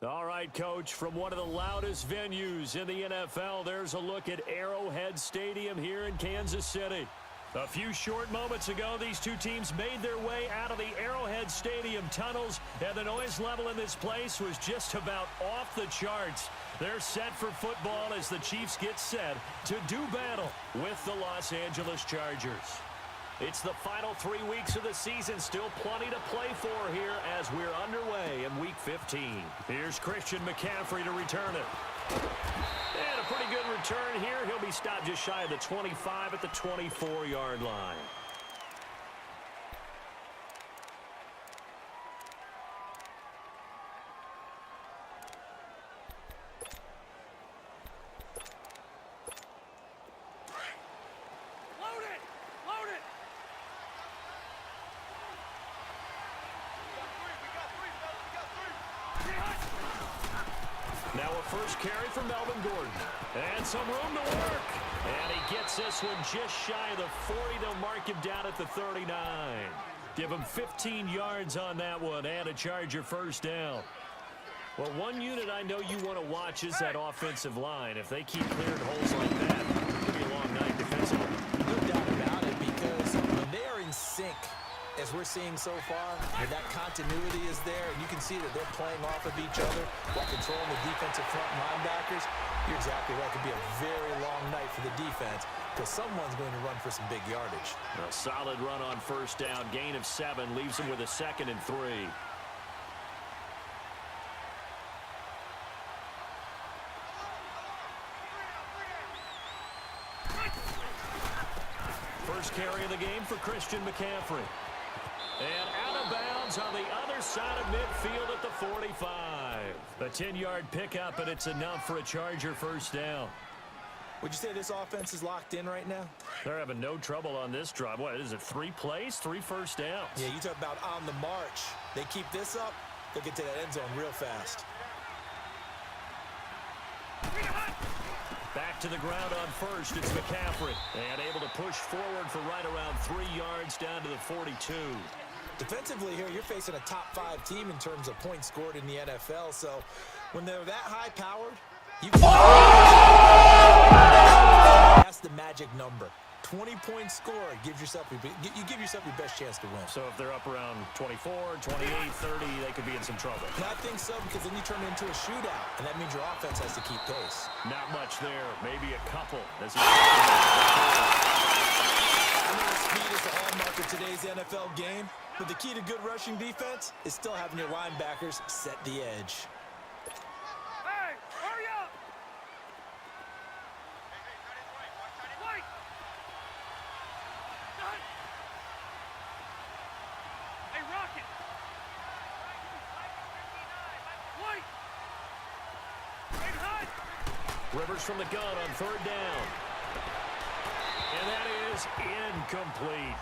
All right, Coach, from one of the loudest venues in the NFL, there's a look at Arrowhead Stadium here in Kansas City. A few short moments ago, these two teams made their way out of the Arrowhead Stadium tunnels, and the noise level in this place was just about off the charts. They're set for football as the Chiefs get set to do battle with the Los Angeles Chargers. It's the final 3 weeks of the season. Still plenty to play for here as we're underway in Week 15. Here's Christian McCaffrey to return it. And a pretty good return here. He'll be stopped just shy of the 25 at the 24-yard line. Now a first carry for Melvin Gordon. And some room to work. And he gets this one just shy of the 40. They'll mark him down at the 39. Give him 15 yards on that one and a Charger first down. Well, one unit I know you want to watch is that offensive line. If they keep clearing holes like that, it could be a long night defensively. No doubt about it, because when they are in sync, as we're seeing so far, that continuity is there, and you can see that they're playing off of each other while controlling the defensive front linebackers. You're exactly right. It could be a very long night for the defense because someone's going to run for some big yardage. A solid run on first down. Gain of 7 leaves him with a 2nd and 3. First carry of the game for Christian McCaffrey. And out of bounds on the other side of midfield at the 45. A 10-yard pickup, and it's enough for a Charger first down. Would you say this offense is locked in right now? They're having no trouble on this drive. What is it, 3 plays, 3 first downs? Yeah, you talk about on the march. They keep this up, they'll get to that end zone real fast. Back to the ground on first, it's McCaffrey. And able to push forward for right around 3 yards down to the 42. Defensively here, you're facing a top-5 team in terms of points scored in the NFL. So when they're that high-powered, that's the magic number. 20 points scored gives yourself you give yourself your best chance to win. So if they're up around 24, 28, 30, they could be in some trouble. And I think so, because then you turn it into a shootout, and that means your offense has to keep pace. Not much there, maybe a couple. As he Speed is the hallmark of today's NFL game, but the key to good rushing defense is still having your linebackers set the edge. Hey, hurry up! Wait! Done! Hey, Rocket! Wait! Hey, Hunt! Rivers from the gun on third down. And that is incomplete.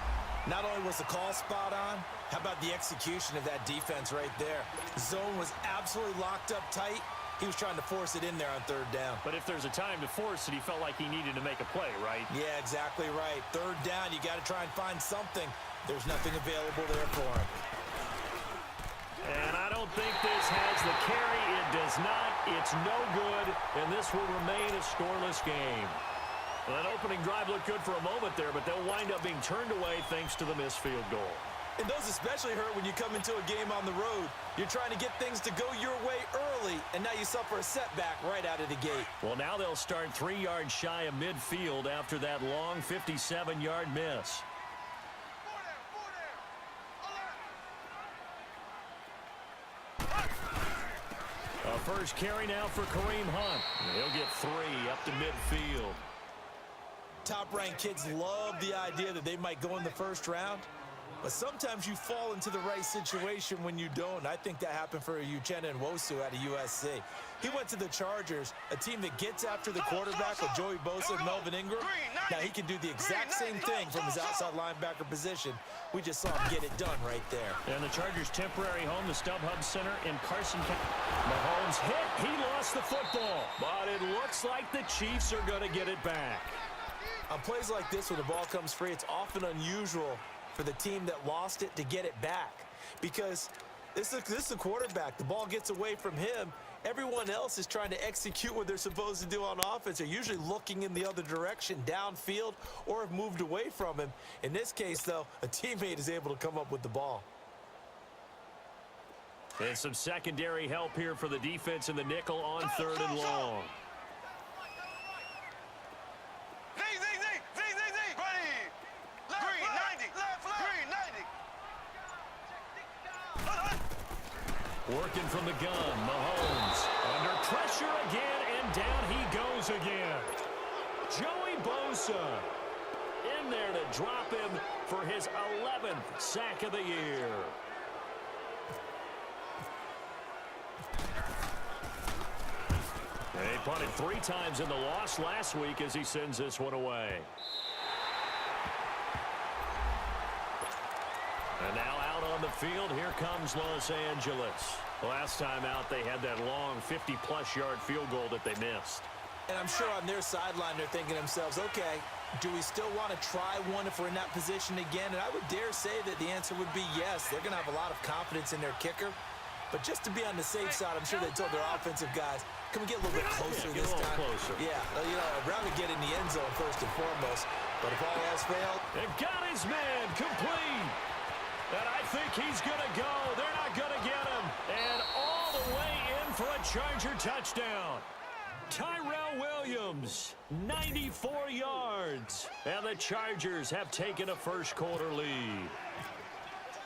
Not only was the call spot on, how about the execution of that defense right there? Zone was absolutely locked up tight. He was trying to force it in there on third down. But if there's a time to force it, he felt like he needed to make a play, right? Yeah, exactly right. Third down, you got to try and find something. There's nothing available there for him. And I don't think this has the carry. It does not. It's no good, and this will remain a scoreless game. Well, that opening drive looked good for a moment there, but they'll wind up being turned away thanks to the missed field goal. And those especially hurt when you come into a game on the road. You're trying to get things to go your way early, and now you suffer a setback right out of the gate. Well, now they'll start 3 yards shy of midfield after that long 57-yard miss. A first carry now for Kareem Hunt. He'll get 3 up to midfield. Top-ranked kids love the idea that they might go in the first round, but sometimes you fall into the right situation when you don't. I think that happened for Uchenna Nwosu out of USC. He went to the Chargers, a team that gets after the quarterback with Joey Bosa and Melvin Ingram. Now he can do the exact same thing from his outside linebacker position. We just saw him get it done right there. And the Chargers' temporary home, the StubHub Center in Carson County. Mahomes hit. He lost the football, but it looks like the Chiefs are going to get it back. On plays like this, when the ball comes free, it's often unusual for the team that lost it to get it back, because this is the quarterback. The ball gets away from him. Everyone else is trying to execute what they're supposed to do on offense. They're usually looking in the other direction, downfield, or have moved away from him. In this case, though, a teammate is able to come up with the ball. And some secondary help here for the defense in the nickel on third and long. Working from the gun, Mahomes under pressure again, and down he goes again. Joey Bosa in there to drop him for his 11th sack of the year. He punted 3 times in the loss last week as he sends this one away. And now out on the field, here comes Los Angeles. Last time out, they had that long 50-plus yard field goal that they missed. And I'm sure on their sideline, they're thinking to themselves, okay, do we still want to try one if we're in that position again? And I would dare say that the answer would be yes. They're going to have a lot of confidence in their kicker. But just to be on the safe side, I'm sure they told their offensive guys, can we get a little bit closer this time? Closer. Yeah, you know, I'd rather get in the end zone first and foremost. But if all else failed, they've got his man complete. And I think he's going to go. They're not going to get him. And all the way in for a Charger touchdown. Tyrell Williams, 94 yards. And the Chargers have taken a first-quarter lead.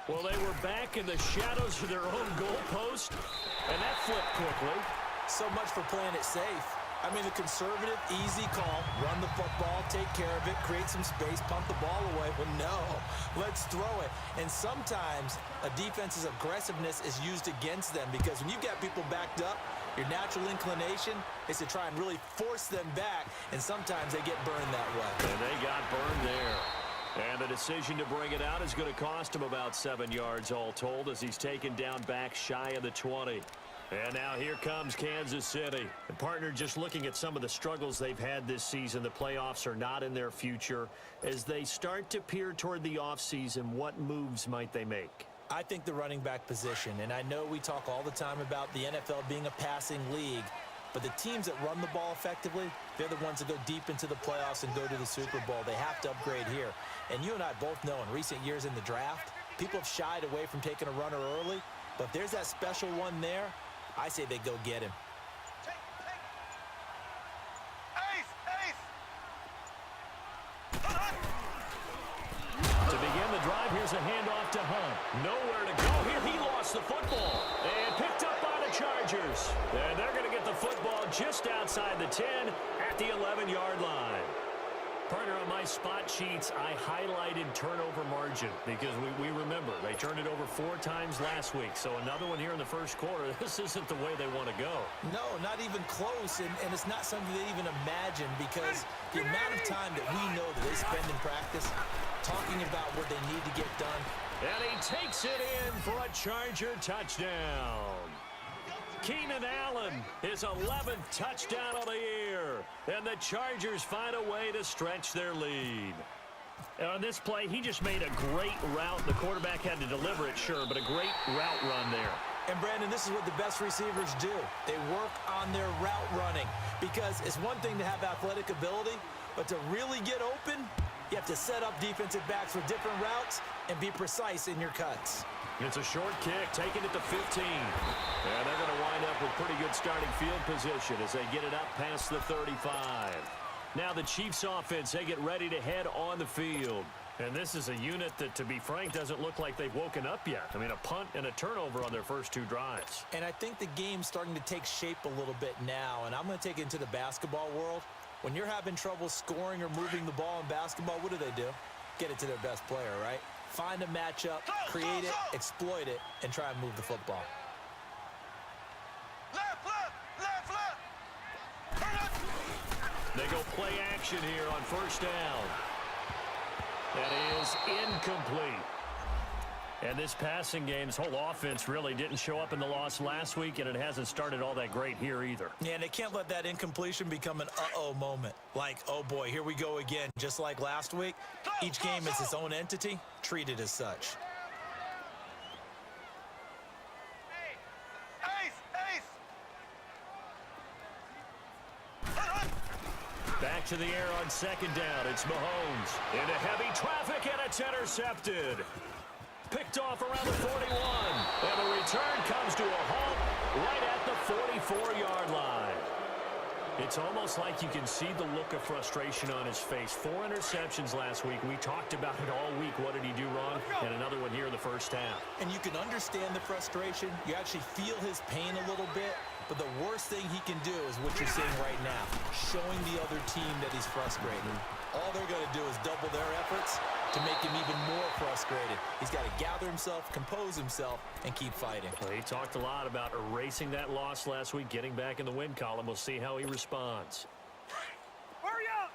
Well, they were back in the shadows of their own goalpost, and that flipped quickly. So much for playing it safe. I mean, the conservative, easy call, run the football, take care of it, create some space, pump the ball away. Well, no, let's throw it. And sometimes a defense's aggressiveness is used against them, because when you've got people backed up, your natural inclination is to try and really force them back, and sometimes they get burned that way. And they got burned there. And the decision to bring it out is going to cost him about 7 yards all told, as he's taken down back shy of the 20. And now here comes Kansas City. And partner, just looking at some of the struggles they've had this season, the playoffs are not in their future. As they start to peer toward the offseason, what moves might they make? I think the running back position, and I know we talk all the time about the NFL being a passing league, but the teams that run the ball effectively, they're the ones that go deep into the playoffs and go to the Super Bowl. They have to upgrade here. And you and I both know in recent years in the draft, people have shied away from taking a runner early, but if there's that special one there, I say they go get him. Nowhere to go here. He lost the football and picked up by the Chargers. And they're going to get the football just outside the 10 at the 11-yard line. Partner, on my spot sheets, I highlighted turnover margin because we remember they turned it over 4 times last week. So another one here in the first quarter. This isn't the way they want to go. No, not even close, and it's not something they even imagine because the amount of time that we know that they spend in practice talking about what they need to get done. And he takes it in for a Charger touchdown. Keenan Allen, his 11th touchdown of the year. And the Chargers find a way to stretch their lead. On this play, he just made a great route. The quarterback had to deliver it, sure, but a great route run there. And, Brandon, this is what the best receivers do. They work on their route running because it's one thing to have athletic ability, but to really get open, you have to set up defensive backs with different routes and be precise in your cuts. It's a short kick, taking it to 15. And they're going to wind up with pretty good starting field position as they get it up past the 35. Now the Chiefs offense, they get ready to head on the field. And this is a unit that, to be frank, doesn't look like they've woken up yet. I mean, a punt and a turnover on their first 2 drives. And I think the game's starting to take shape a little bit now, and I'm going to take it into the basketball world. When you're having trouble scoring or moving the ball in basketball, what do? Get it to their best player, right? Find a matchup, create it, exploit it, and try and move the football. They go play action here on first down. That is incomplete. And this passing game, this whole offense really didn't show up in the loss last week, and it hasn't started all that great here either. Yeah, and they can't let that incompletion become an uh-oh moment. Like, oh boy, here we go again. Just like last week, each game is its own entity, treated as such. Back to the air on second down. It's Mahomes into heavy traffic, and it's intercepted. Picked off around the 41. And the return comes to a halt right at the 44-yard line. It's almost like you can see the look of frustration on his face. 4 interceptions last week. We talked about it all week. What did he do wrong? And another one here in the first half. And you can understand the frustration. You actually feel his pain a little bit. But the worst thing he can do is what you're seeing right now, showing the other team that he's frustrated. All they're going to do is double their efforts to make him even more frustrated. He's got to gather himself, compose himself, and keep fighting. Well, he talked a lot about erasing that loss last week, getting back in the win column. We'll see how he responds. Hurry up!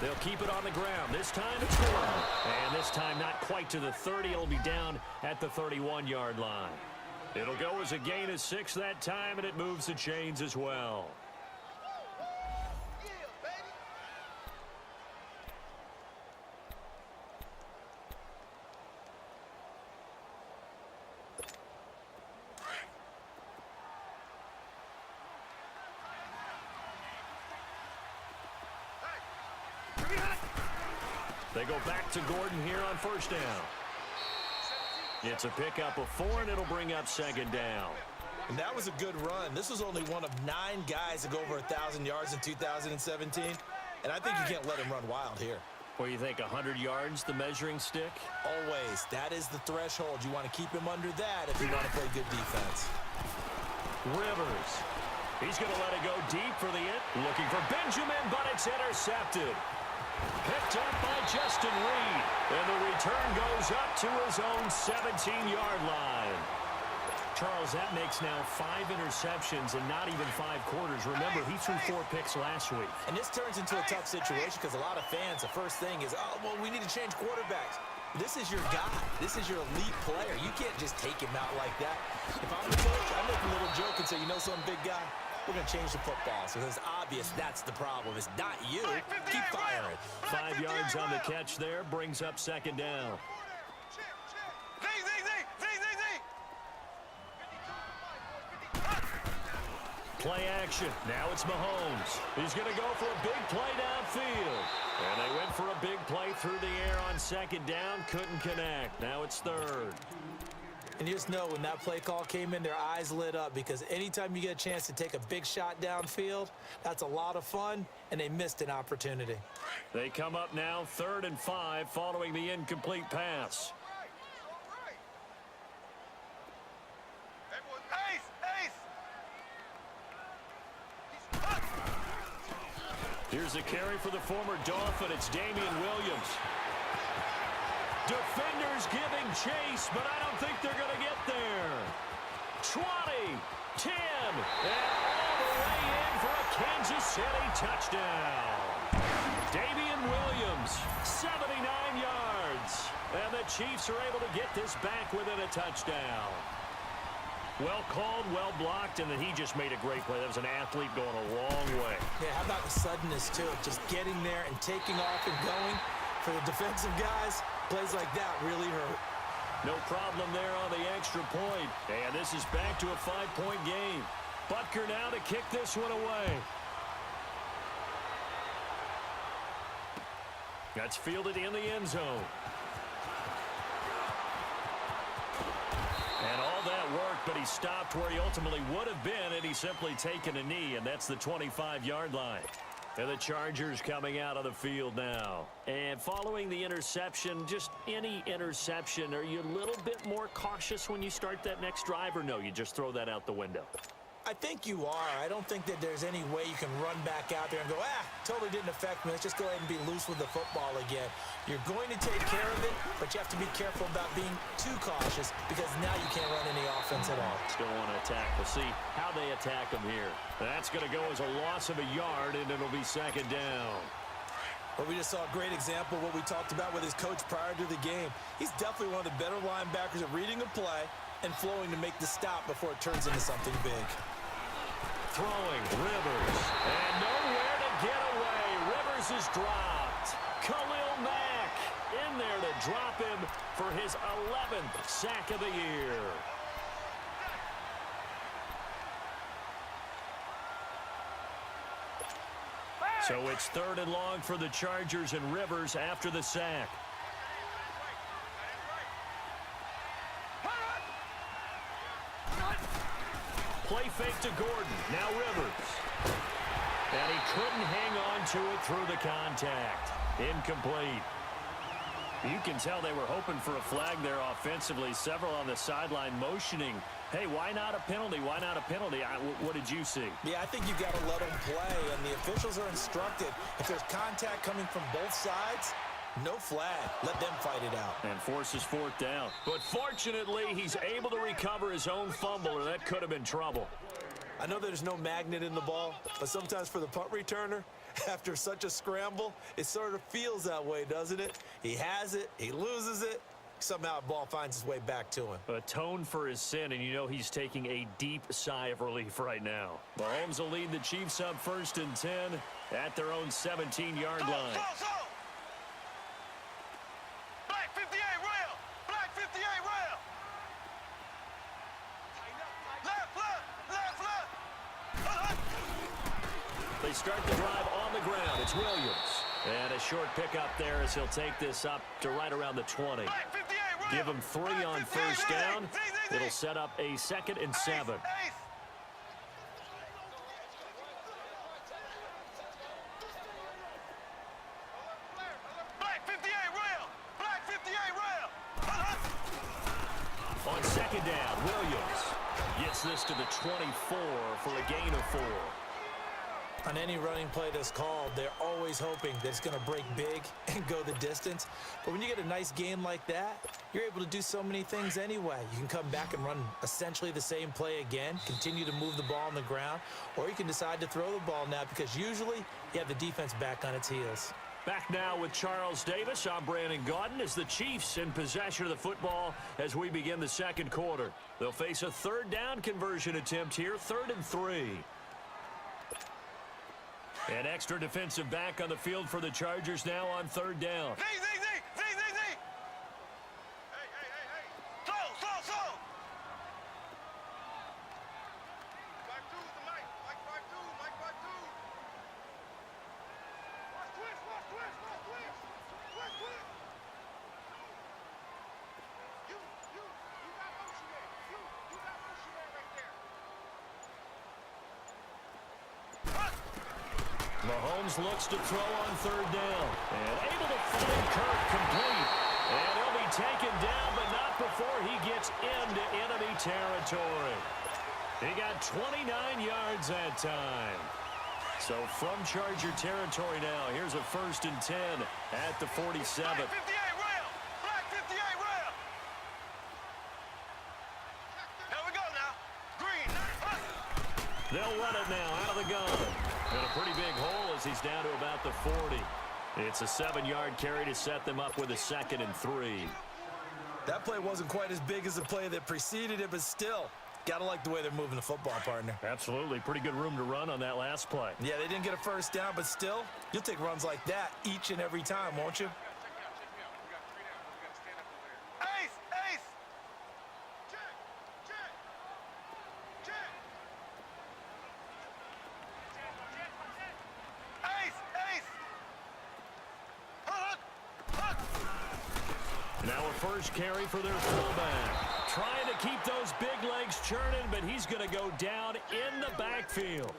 They'll keep it on the ground. This time it's Gordon. And this time not quite to the 30. It'll be down at the 31-yard line. It'll go as a gain of 6 that time, and it moves the chains as well. They go back to Gordon here on first down. It's a pickup of 4, and it'll bring up second down. And that was a good run. This was only one of 9 guys to go over 1,000 yards in 2017. And I think you can't let him run wild here. What do you think, 100 yards, the measuring stick? Always. That is the threshold. You want to keep him under that if you want to play good defense. Rivers. He's going to let it go deep for the end. Looking for Benjamin, but it's intercepted. Picked up by Justin Reed. And the return goes up to his own 17-yard line. Charles, that makes now 5 interceptions and not even 5 quarters. Remember, he threw 4 picks last week. And this turns into a tough situation because a lot of fans, the first thing is, oh, well, we need to change quarterbacks. This is your guy. This is your elite player. You can't just take him out like that. If I'm the coach, I make a little joke and say, you know some big guy? We're going to change the football. So it's obvious that's the problem. It's not you. Keep firing. 5 yards on the catch there. Brings up second down. Play action. Now it's Mahomes. He's going to go for a big play downfield. And they went for a big play through the air on second down. Couldn't connect. Now it's third. And you just know when that play call came in, their eyes lit up because anytime you get a chance to take a big shot downfield, that's a lot of fun, and they missed an opportunity. They come up now 3rd and 5 following the incomplete pass. Here's a carry for the former Dolphin. It's Damian Williams. Defenders giving chase, but I don't think they're going to get there. 20, 10, and all the way in for a Kansas City touchdown. Damian Williams, 79 yards. And the Chiefs are able to get this back within a touchdown. Well called, well blocked, and then he just made a great play. That was an athlete going a long way. Yeah, how about the suddenness, too? Just getting there and taking off and going. For the defensive guys, plays like that really hurt. No problem there on the extra point. And this is back to a 5-point game. Butker now to kick this one away. That's fielded in the end zone. And all that worked, but he stopped where he ultimately would have been had he simply taken a knee, and that's the 25-yard line. And the Chargers coming out of the field now. And following the interception, just any interception, are you a little bit more cautious when you start that next drive, or no, you just throw that out the window? I think you are. I don't think that there's any way you can run back out there and go, totally didn't affect me. Let's just go ahead and be loose with the football again. You're going to take care of it, but you have to be careful about being too cautious because now you can't run any offense at all. Still want to attack. We'll see how they attack them here. That's going to go as a loss of a yard, and it'll be 2nd down. Well, we just saw a great example of what we talked about with his coach prior to the game. He's definitely one of the better linebackers at reading a play and flowing to make the stop before it turns into something big. Throwing, Rivers, and nowhere to get away. Rivers is dropped. Khalil Mack in there to drop him for his 11th sack of the year. So it's 3rd and long for the Chargers and Rivers after the sack. Play fake to Gordon. Now Rivers. And he couldn't hang on to it through the contact. Incomplete. You can tell they were hoping for a flag there offensively. Several on the sideline motioning. Hey, why not a penalty? Why not a penalty? What did you see? Yeah, I think you got to let them play, and the officials are instructed. If there's contact coming from both sides, no flag. Let them fight it out. And forces 4th down. But fortunately, he's able to recover his own fumble, or that could have been trouble. I know there's no magnet in the ball, but sometimes for the punt returner, after such a scramble, it sort of feels that way, doesn't it? He has it, he loses it, somehow the ball finds its way back to him. Atone for his sin, and you know he's taking a deep sigh of relief right now. Mahomes will lead the Chiefs up 1st and 10 at their own 17-yard line. Black 58 rail! Black 58 rail! Left! They start the drive on the ground. It's Williams. And a short pickup there as he'll take this up to right around the 20. Give him 3 on 1st down. It'll set up a 2nd and 7. On 2nd down, Williams gets this to the 24 for a gain of 4. On any running play that's called, they're always hoping that it's going to break big and go the distance. But when you get a nice game like that, you're able to do so many things anyway. You can come back and run essentially the same play again, continue to move the ball on the ground, or you can decide to throw the ball now because usually you have the defense back on its heels. Back now with Charles Davis. I'm Brandon Gaudin as the Chiefs in possession of the football as we begin the 2nd quarter. They'll face a 3rd down conversion attempt here, 3rd and 3. An extra defensive back on the field for the Chargers now on 3rd down. Z! Hey! Slow! Mike 2 is the mic. Mike 5-2. Watch twist. You got motion there. Mahomes looks to throw on third down. And able to find Kirk complete. And he'll be taken down, but not before he gets into enemy territory. He got 29 yards that time. So from Charger territory now, here's a 1st and 10 at the 47. Black 58 rail. Black 58 rail. Here we go now. Green. They'll run it now out of the gun. And a pretty big hole as he's down to about the 40. It's a 7-yard carry to set them up with a 2nd and 3. That play wasn't quite as big as the play that preceded it, but still, gotta like the way they're moving the football, partner. Absolutely. Pretty good room to run on that last play. Yeah, they didn't get a first down, but still, you'll take runs like that each and every time, won't you? Ace. Ace. Check. Check. Check. Ace. Ace. Hook. Hook. Now a first carry for their fullback. Trying to keep those big legs churning, but he's going to go down in the backfield.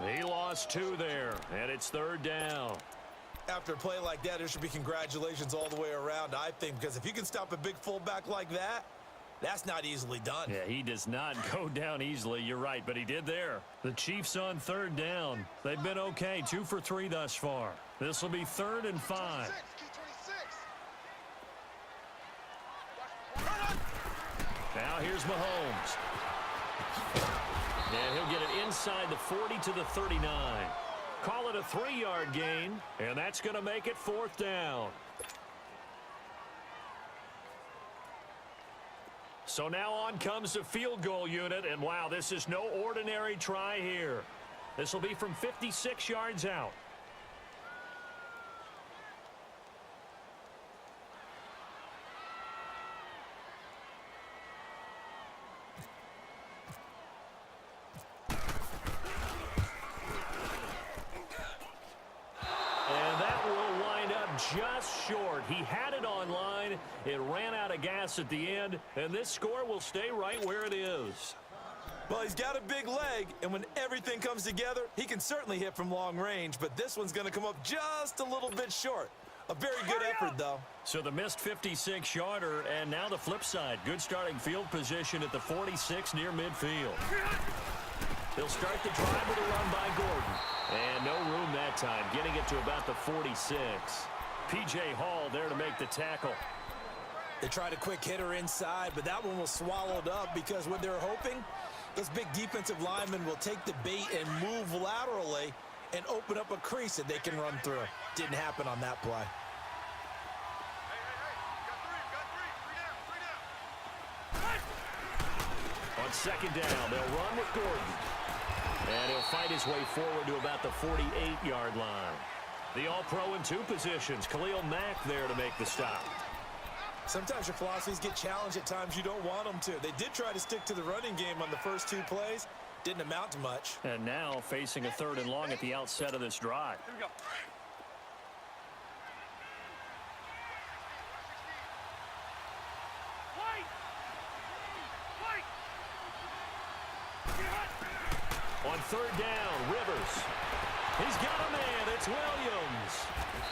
He lost 2 there, and it's 3rd down. After a play like that, there should be congratulations all the way around, I think, because if you can stop a big fullback like that, that's not easily done. Yeah, he does not go down easily. You're right, but he did there. The Chiefs on 3rd down. They've been okay, 2 for 3 thus far. This will be 3rd and 5. Now here's Mahomes. And he'll get it inside the 40 to the 39. Call it a 3-yard gain, and that's going to make it 4th down. So now on comes the field goal unit, and wow, this is no ordinary try here. This will be from 56 yards out. Just short. He had it on line. It ran out of gas at the end, and this score will stay right where it is. Well, he's got a big leg, and when everything comes together, he can certainly hit from long range, but this one's going to come up just a little bit short. A very good effort, though. So the missed 56-yarder, and now the flip side. Good starting field position at the 46 near midfield. They'll start the drive with a run by Gordon. And no room that time, getting it to about the 46. P.J. Hall there to make the tackle. They tried a quick hitter inside, but that one was swallowed up because what they're hoping, those big defensive linemen will take the bait and move laterally and open up a crease that they can run through. Didn't happen on that play. On 2nd down, they'll run with Gordon. And he'll fight his way forward to about the 48-yard line. The All-Pro in 2 positions. Khalil Mack there to make the stop. Sometimes your philosophies get challenged at times you don't want them to. They did try to stick to the running game on the first 2 plays. Didn't amount to much. And now facing a 3rd and long at the outset of this drive. Here we go. On 3rd down, Rivers. He's got a man. It's Williams.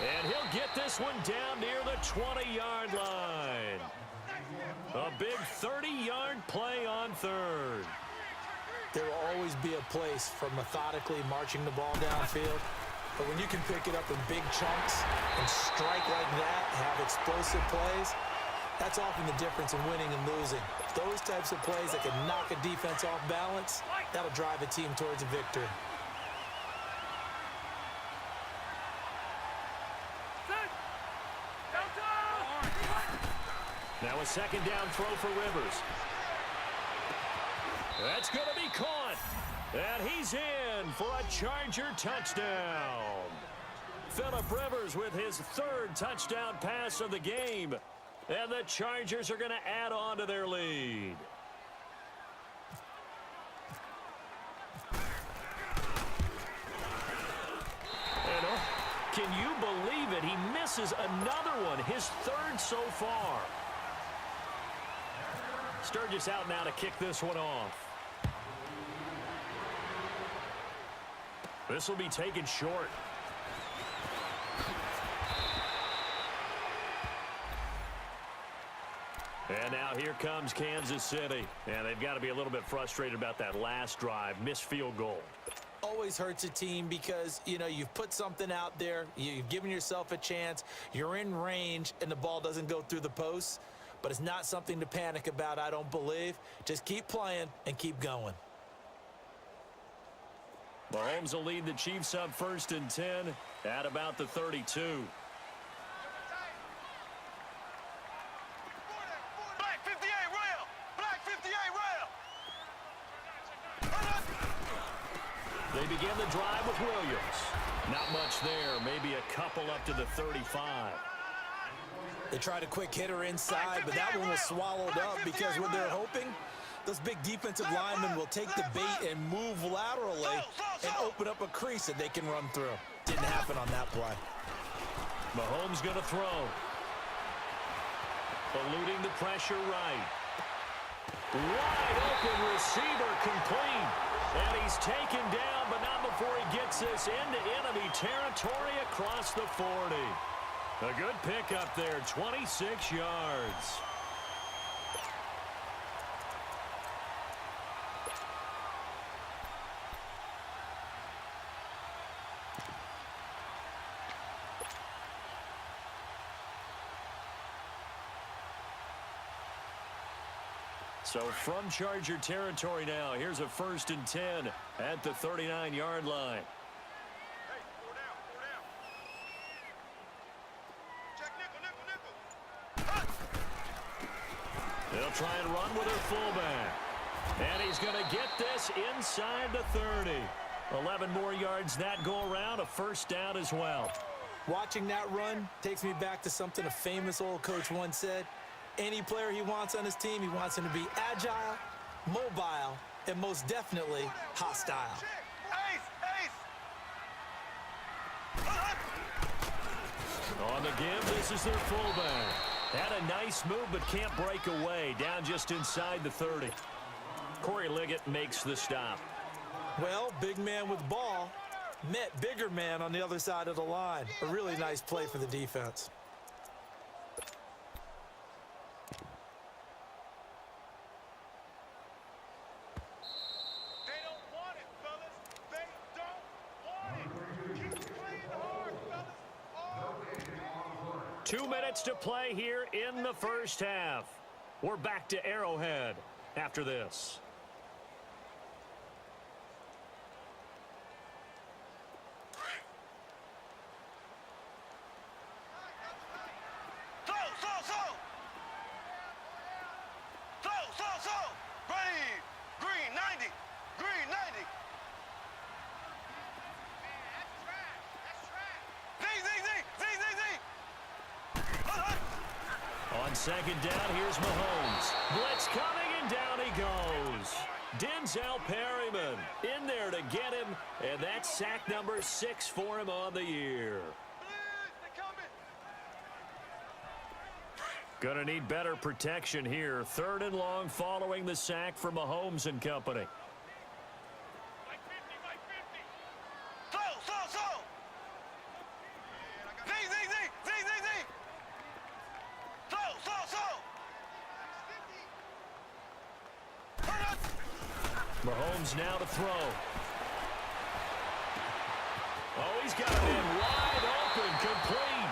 And he'll get this one down near the 20-yard line. A big 30-yard play on 3rd. There will always be a place for methodically marching the ball downfield. But when you can pick it up in big chunks and strike like that, have explosive plays, that's often the difference in winning and losing. Those types of plays that can knock a defense off balance, that'll drive a team towards a victory. Now a 2nd down throw for Rivers. That's going to be caught. And he's in for a Charger touchdown. Phillip Rivers with his 3rd touchdown pass of the game. And the Chargers are going to add on to their lead. And can you believe it? He misses another one, his 3rd so far. Sturgis out now to kick this one off. This will be taken short. And now here comes Kansas City. And they've got to be a little bit frustrated about that last drive, missed field goal. Always hurts a team because, you know, you've put something out there, you've given yourself a chance, you're in range, and the ball doesn't go through the posts. But it's not something to panic about, I don't believe. Just keep playing and keep going. Mahomes will lead the Chiefs up 1st and 10 at about the 32. Black 58 rail. Black 58 rail. They begin the drive with Williams. Not much there, maybe a couple up to the 35. They tried a quick hitter inside, but that one was swallowed up because what they're hoping, those big defensive linemen will take the bait and move laterally and open up a crease that they can run through. Didn't happen on that play. Mahomes going to throw. Eluding the pressure right. Wide open receiver complete. And he's taken down, but not before he gets this into enemy territory across the 40. A good pick up there, 26 yards. So from Charger territory now, here's a 1st and 10 at the 39-yard line. Hey, 4 down, 4 down. Check nickel, nickel, nickel. They'll try and run with their fullback. And he's going to get this inside the 30. 11 more yards that go around, a 1st down as well. Watching that run takes me back to something a famous old coach once said. Any player he wants on his team, he wants him to be agile, mobile, and most definitely hostile. Ace, ace. On the give, this is their fullback. Had a nice move, but can't break away. Down just inside the 30. Corey Liggett makes the stop. Well, big man with ball met bigger man on the other side of the line. A really nice play for the defense. They don't want it, fellas. They don't want it. Keep playing hard, fellas. 2 minutes to play here in the 1st half. We're back to Arrowhead after this. Throw. Ready. Green 90. Green 90. Z. On 2nd down, here's Mahomes. Blitz coming, and down he goes. Denzel Perryman in there to get him, and that's sack number 6 for him on the year. Going to need better protection here. 3rd and long following the sack from Mahomes and company. Throw. Mahomes now to throw. Oh, he's got it in wide open, complete.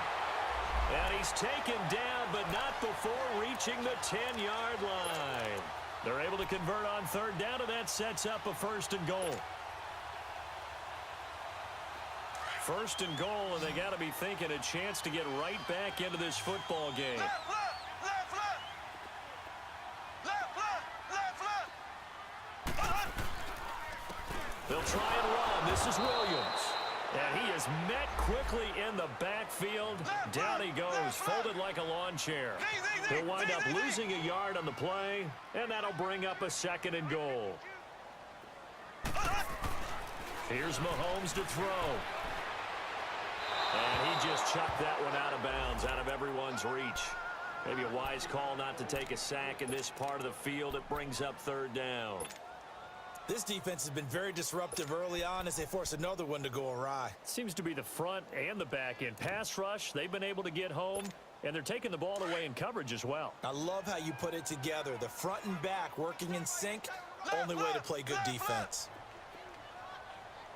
And he's taken down, but not before reaching the 10-yard line. They're able to convert on 3rd down, and that sets up a 1st and goal. 1st and goal, and they got to be thinking a chance to get right back into this football game. Left. They'll try and run. This is Williams. And he is met quickly in the backfield. Down he goes, folded like a lawn chair. He'll wind up losing a yard on the play, and that'll bring up a 2nd and goal. Here's Mahomes to throw. And he just chucked that one out of bounds, out of everyone's reach. Maybe a wise call not to take a sack in this part of the field. It brings up 3rd down. This defense has been very disruptive early on as they force another one to go awry. Seems to be the front and the back end. Pass rush, they've been able to get home. And they're taking the ball away in coverage as well. I love how you put it together. The front and back working in sync. Only way to play good defense.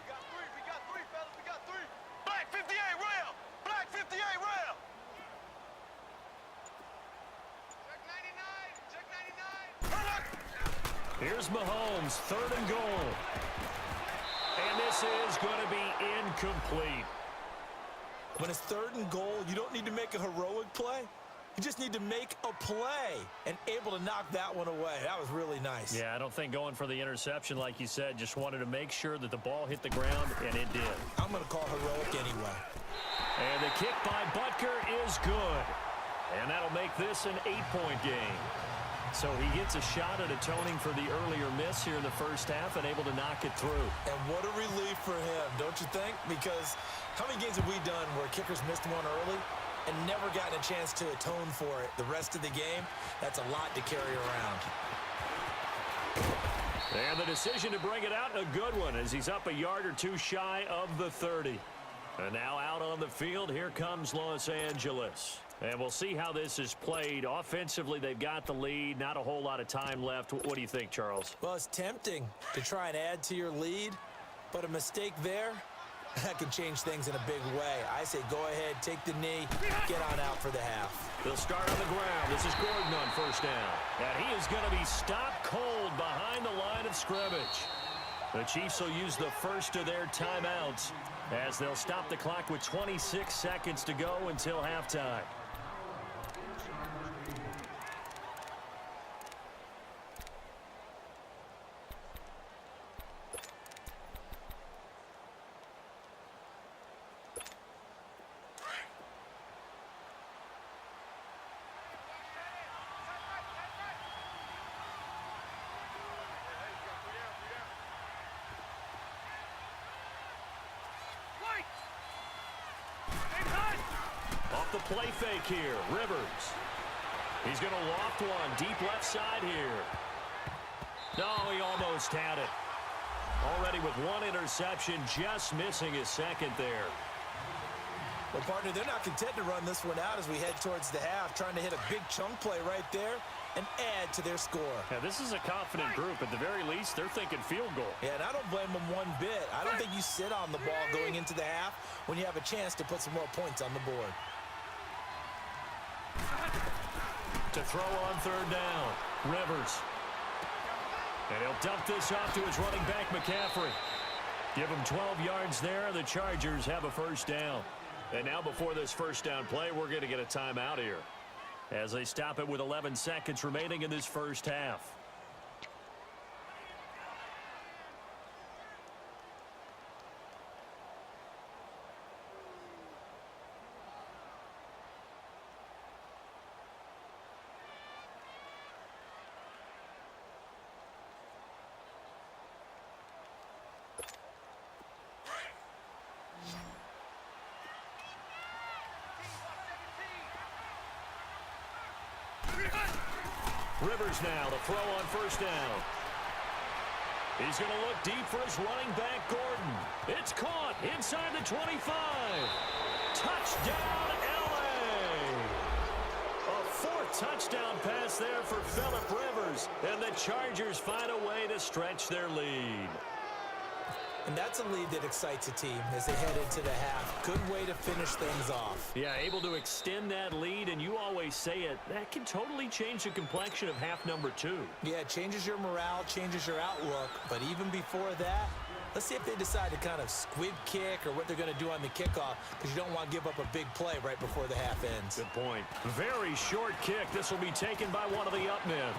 We got three, fellas. We got three. Black 58 rail. Black 58 rail. Check 99. Check 99. Here's Mahomes, 3rd and goal. And this is going to be incomplete. When it's 3rd and goal, you don't need to make a heroic play. You just need to make a play and able to knock that one away. That was really nice. Yeah, I don't think going for the interception, like you said, just wanted to make sure that the ball hit the ground, and it did. I'm going to call heroic anyway. And the kick by Butker is good. And that'll make this an 8-point game. So he gets a shot at atoning for the earlier miss here in the first half and able to knock it through. And what a relief for him, don't you think? Because how many games have we done where kickers missed one early and never gotten a chance to atone for it the rest of the game? That's a lot to carry around. And the decision to bring it out, a good one, as he's up a yard or two shy of the 30. And now out on the field, here comes Los Angeles. And we'll see how this is played. Offensively, they've got the lead. Not a whole lot of time left. What do you think, Charles? Well, it's tempting to try and add to your lead, but a mistake there, that can change things in a big way. I say go ahead, take the knee, get on out for the half. They'll start on the ground. This is Gordon on first down. And he is going to be stopped cold behind the line of scrimmage. The Chiefs will use the first of their timeouts as they'll stop the clock with 26 seconds to go until halftime. Off the play fake here, Rivers. He's going to loft one deep left side here. No, he almost had it. Already with one interception, just missing his second there. Well, partner, they're not content to run this one out as we head towards the half, trying to hit a big chunk play right there and add to their score. Now, this is a confident group. At the very least, they're thinking field goal. Yeah, and I don't blame them one bit. I don't think you sit on the ball going into the half when you have a chance to put some more points on the board. To throw on third down, Rivers. And he'll dump this off to his running back, McCaffrey. Give him 12 yards there. The Chargers have a first down. And now before this first down play, we're going to get a timeout here as they stop it with 11 seconds remaining in this first half. Rivers now, the throw on first down. He's going to look deep for his running back, Gordon. It's caught inside the 25. Touchdown, L.A. A fourth touchdown pass there for Phillip Rivers. And the Chargers find a way to stretch their lead. And that's a lead that excites a team as they head into the half. Good way to finish things off. Yeah, able to extend that lead, and you always say it, that can totally change the complexion of half number 2. Yeah, it changes your morale, changes your outlook. But even before that, let's see if they decide to kind of squib kick or what they're going to do on the kickoff, because you don't want to give up a big play right before the half ends. Good point. Very short kick. This will be taken by one of the up men.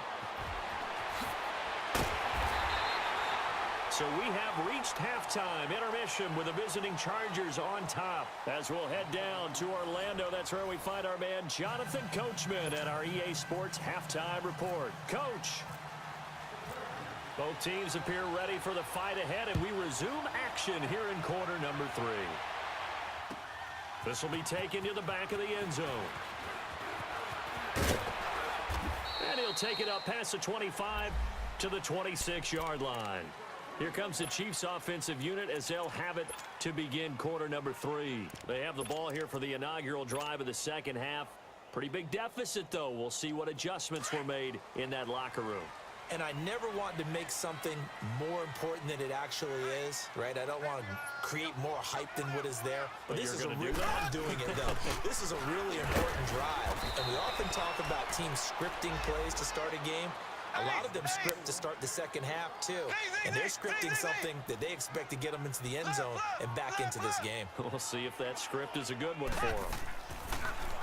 So we have reached halftime intermission with the visiting Chargers on top. As we'll head down to Orlando, that's where we find our man Jonathan Coachman at our EA Sports Halftime Report. Coach. Both teams appear ready for the fight ahead, and we resume action here in quarter number 3. This will be taken to the back of the end zone. And he'll take it up past the 25 to the 26-yard line. Here comes the Chiefs offensive unit as they'll have it to begin quarter number 3. They have the ball here for the inaugural drive of the second half. Pretty big deficit, though. We'll see what adjustments were made in that locker room. And I never want to make something more important than it actually is, right? I don't want to create more hype than what is there. But this is a real, I'm doing it, though. This is a really important drive. And we often talk about teams scripting plays to start a game. A lot of them script to start the second half, too. And they're scripting something that they expect to get them into the end zone and back into this game. We'll see if that script is a good one for them.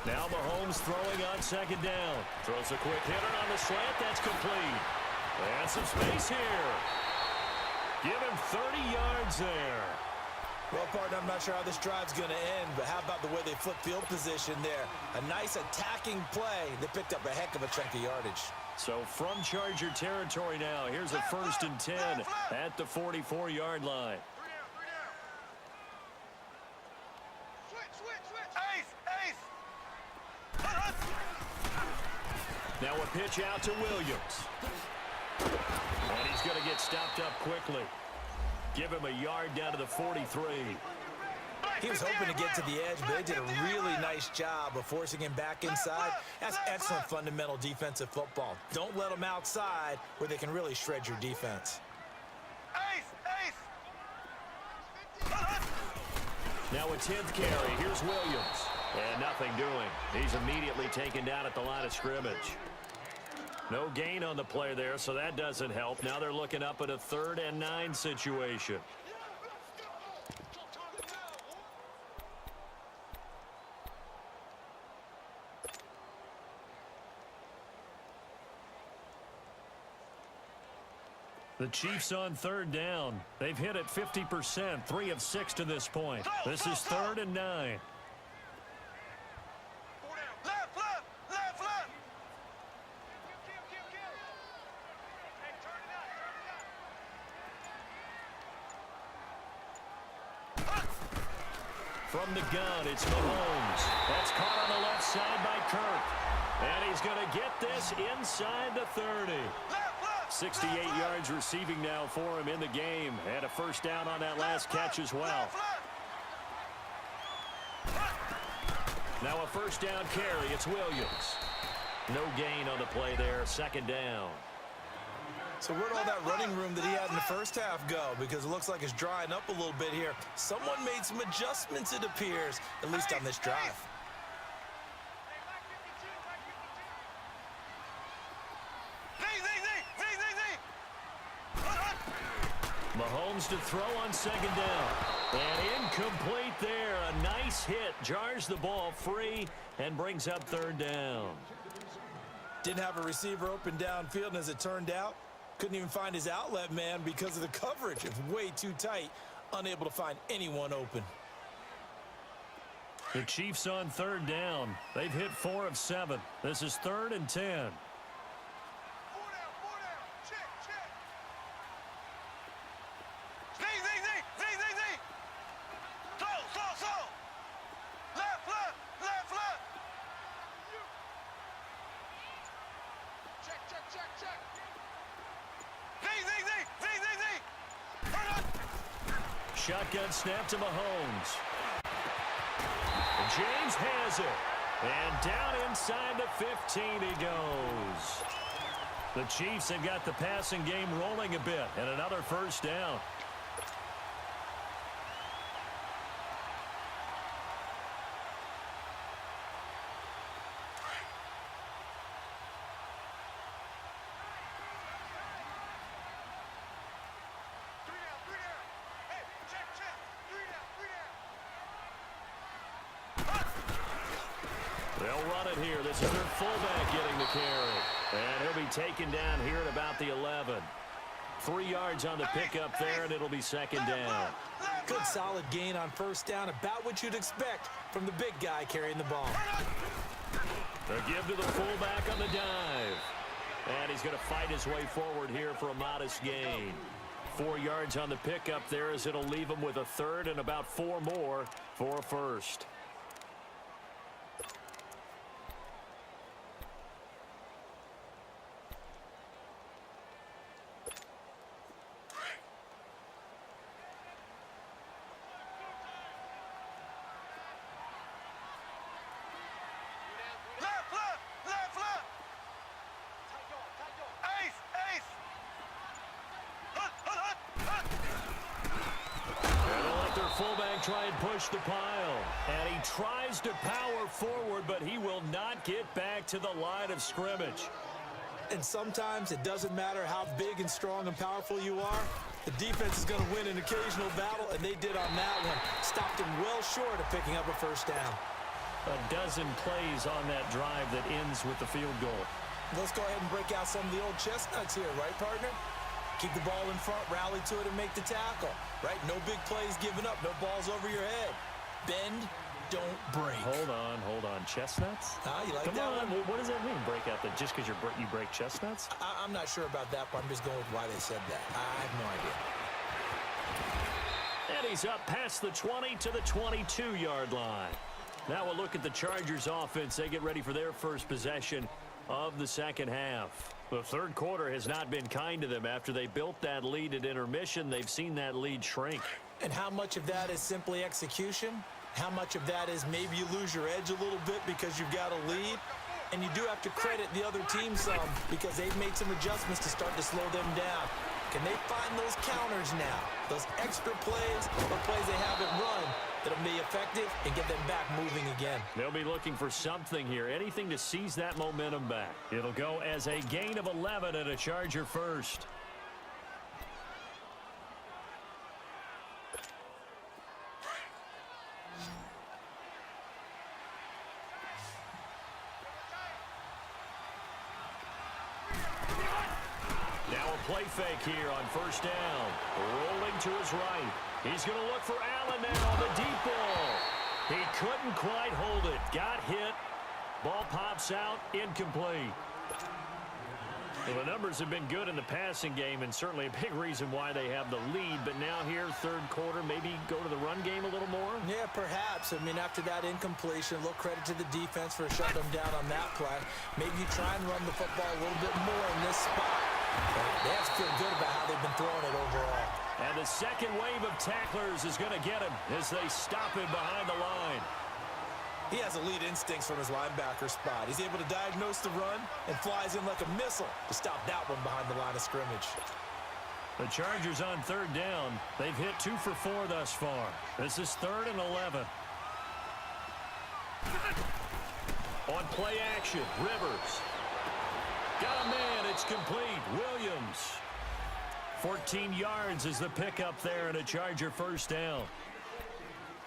Now Mahomes throwing on second down. Throws a quick hitter on the slant. That's complete. And some space here. Give him 30 yards there. Well, partner, I'm not sure how this drive's going to end, but how about the way they flip field position there? A nice attacking play. They picked up a heck of a chunk of yardage. So from Charger territory now, here's a 1st and 10 at the 44-yard line. Now a pitch out to Williams. And he's going to get stopped up quickly. Give him a yard down to the 43. He was hoping to get to the edge, but they did a really nice job of forcing him back inside. That's excellent fundamental defensive football. Don't let them outside where they can really shred your defense. Now a 10th carry. Here's Williams. And nothing doing. He's immediately taken down at the line of scrimmage. No gain on the play there, so that doesn't help. Now they're looking up at a 3rd and 9 situation. The Chiefs on 3rd down. They've hit it 50%, 3 of 6 to this point. This is 3rd and 9. From the gun, it's Mahomes. That's caught on the left side by Kirk. And he's going to get this inside the 30. 68 yards receiving now for him in the game. And a 1st down on that last catch as well. Now a 1st down carry. It's Williams. No gain on the play there. 2nd down. So where'd all that running room that he had in the first half go? Because it looks like it's drying up a little bit here. Someone made some adjustments, it appears, at least on this drive. Mahomes to throw on 2nd down. And incomplete there. A nice hit. Jars the ball free and brings up 3rd down. Didn't have a receiver open downfield, and as it turned out, couldn't even find his outlet man because of the coverage. It's way too tight. Unable to find anyone open. The Chiefs on 3rd down. They've hit 4 of 7. This is 3rd and 10. Shotgun snap to Mahomes. James has it. And down inside the 15 he goes. The Chiefs have got the passing game rolling a bit. And another 1st down. They'll run it here. This is their fullback getting the carry. And he'll be taken down here at about the 11. 3 yards on the pickup there, and it'll be 2nd down. Good solid gain on 1st down, about what you'd expect from the big guy carrying the ball. A give to the fullback on the dive. And he's going to fight his way forward here for a modest gain. 4 yards on the pickup there as it'll leave him with a 3rd and about 4 more for a 1st. fullback try and push the pile. And he tries to power forward, but he will not get back to the line of scrimmage. And sometimes it doesn't matter how big and strong and powerful you are. The defense is going to win an occasional battle, and they did on that one. Stopped him well short of picking up a first down. A dozen plays on that drive that ends with the field goal. Let's go ahead and break out some of the old chestnuts here, right, partner? Keep the ball in front, rally to it, and make the tackle, right? No big plays given up, no balls over your head. Bend, don't break. Hold on. Chestnuts? You like Come that on. one? What does that mean, break out? That just because you break chestnuts? I'm not sure about that, but I'm just going with why they said that. I have no idea. And he's up past the 20 to the 22-yard line. Now we'll look at the Chargers offense. They get ready for their first possession of the second half. The third quarter has not been kind to them. After they built that lead at intermission, they've seen that lead shrink. And how much of that is simply execution? How much of that is maybe you lose your edge a little bit because you've got a lead? And you do have to credit the other team some because they've made some adjustments to start to slow them down. Can they find those counters now? Those extra plays or plays they haven't run that'll be effective and get them back moving again. They'll be looking for something here, anything to seize that momentum back. It'll go as a gain of 11 and a Charger first. Now a play fake here on first down. Rolling to his right. He's going to look for Allen now on the deep ball. He couldn't quite hold it. Got hit. Ball pops out. Incomplete. Well, the numbers have been good in the passing game and certainly a big reason why they have the lead. But now here, third quarter, maybe go to the run game a little more? Yeah, perhaps. I mean, after that incompletion, a little credit to the defense for shutting them down on that play. Maybe you try and run the football a little bit more in this spot. But they have to feel good about how they've been throwing it overall. And the second wave of tacklers is going to get him as they stop him behind the line. He has elite instincts from his linebacker spot. He's able to diagnose the run and flies in like a missile to stop that one behind the line of scrimmage. The Chargers on third down. They've hit 2 for 4 thus far. This is 3rd and 11. On play action, Rivers. Got a man, it's complete. Williams. 14 yards is the pickup there and a Charger first down.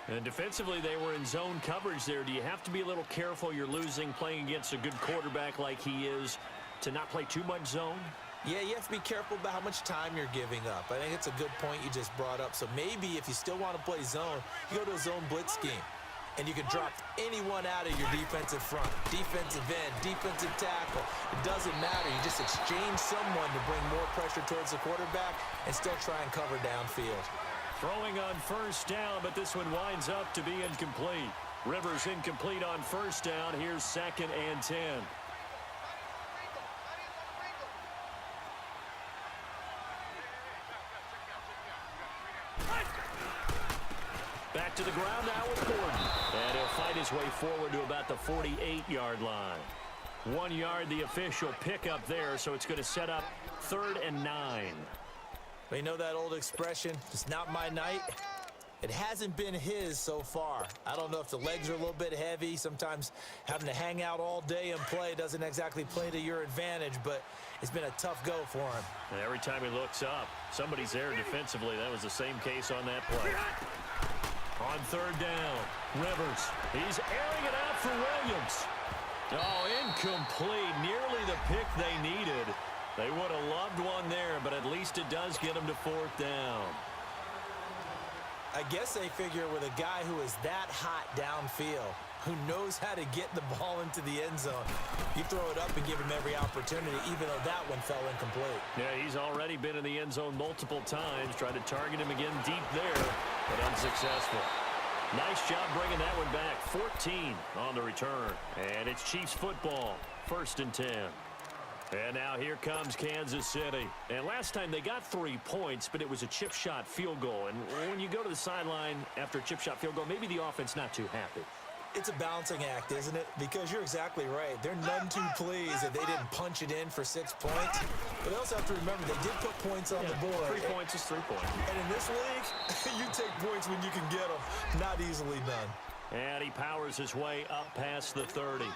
And defensively, they were in zone coverage there. Do you have to be a little careful? You're losing, playing against a good quarterback like he is, to not play too much zone? Yeah, you have to be careful about how much time you're giving up. I think it's a good point you just brought up. So maybe if you still want to play zone, you go to a zone blitz scheme. And you can drop anyone out of your defensive front, defensive end, defensive tackle. It doesn't matter. You just exchange someone to bring more pressure towards the quarterback and still try and cover downfield. Throwing on first down, but this one winds up to be incomplete. Rivers incomplete on first down. Here's 2nd and 10. Back to the ground now with Gordon. And he'll fight his way forward to about the 48-yard line. 1 yard, the official pickup there, so it's going to set up 3rd and 9. Well, you know that old expression, it's not my night? It hasn't been his so far. I don't know if the legs are a little bit heavy. Sometimes having to hang out all day and play doesn't exactly play to your advantage, but it's been a tough go for him. And every time he looks up, somebody's there defensively. That was the same case on that play. On 3rd down, Rivers. He's airing it out for Williams. Oh, incomplete. Nearly the pick they needed. They would have loved one there, but at least it does get them to 4th down. I guess they figure with a guy who is that hot downfield, who knows how to get the ball into the end zone, you throw it up and give him every opportunity, even though that one fell incomplete. Yeah, he's already been in the end zone multiple times, tried to target him again deep there, but unsuccessful. Nice job bringing that one back. 14 on the return. And it's Chiefs football. 1st and 10. And now here comes Kansas City. And last time they got 3 points, but it was a chip shot field goal. And when you go to the sideline after a chip shot field goal, maybe the offense not too happy. It's a balancing act, isn't it? Because you're exactly right. They're none too pleased that they didn't punch it in for 6 points. But they also have to remember they did put points on the board. 3 points is 3 points. And in this league, you take points when you can get them. Not easily done. And he powers his way up past the 30.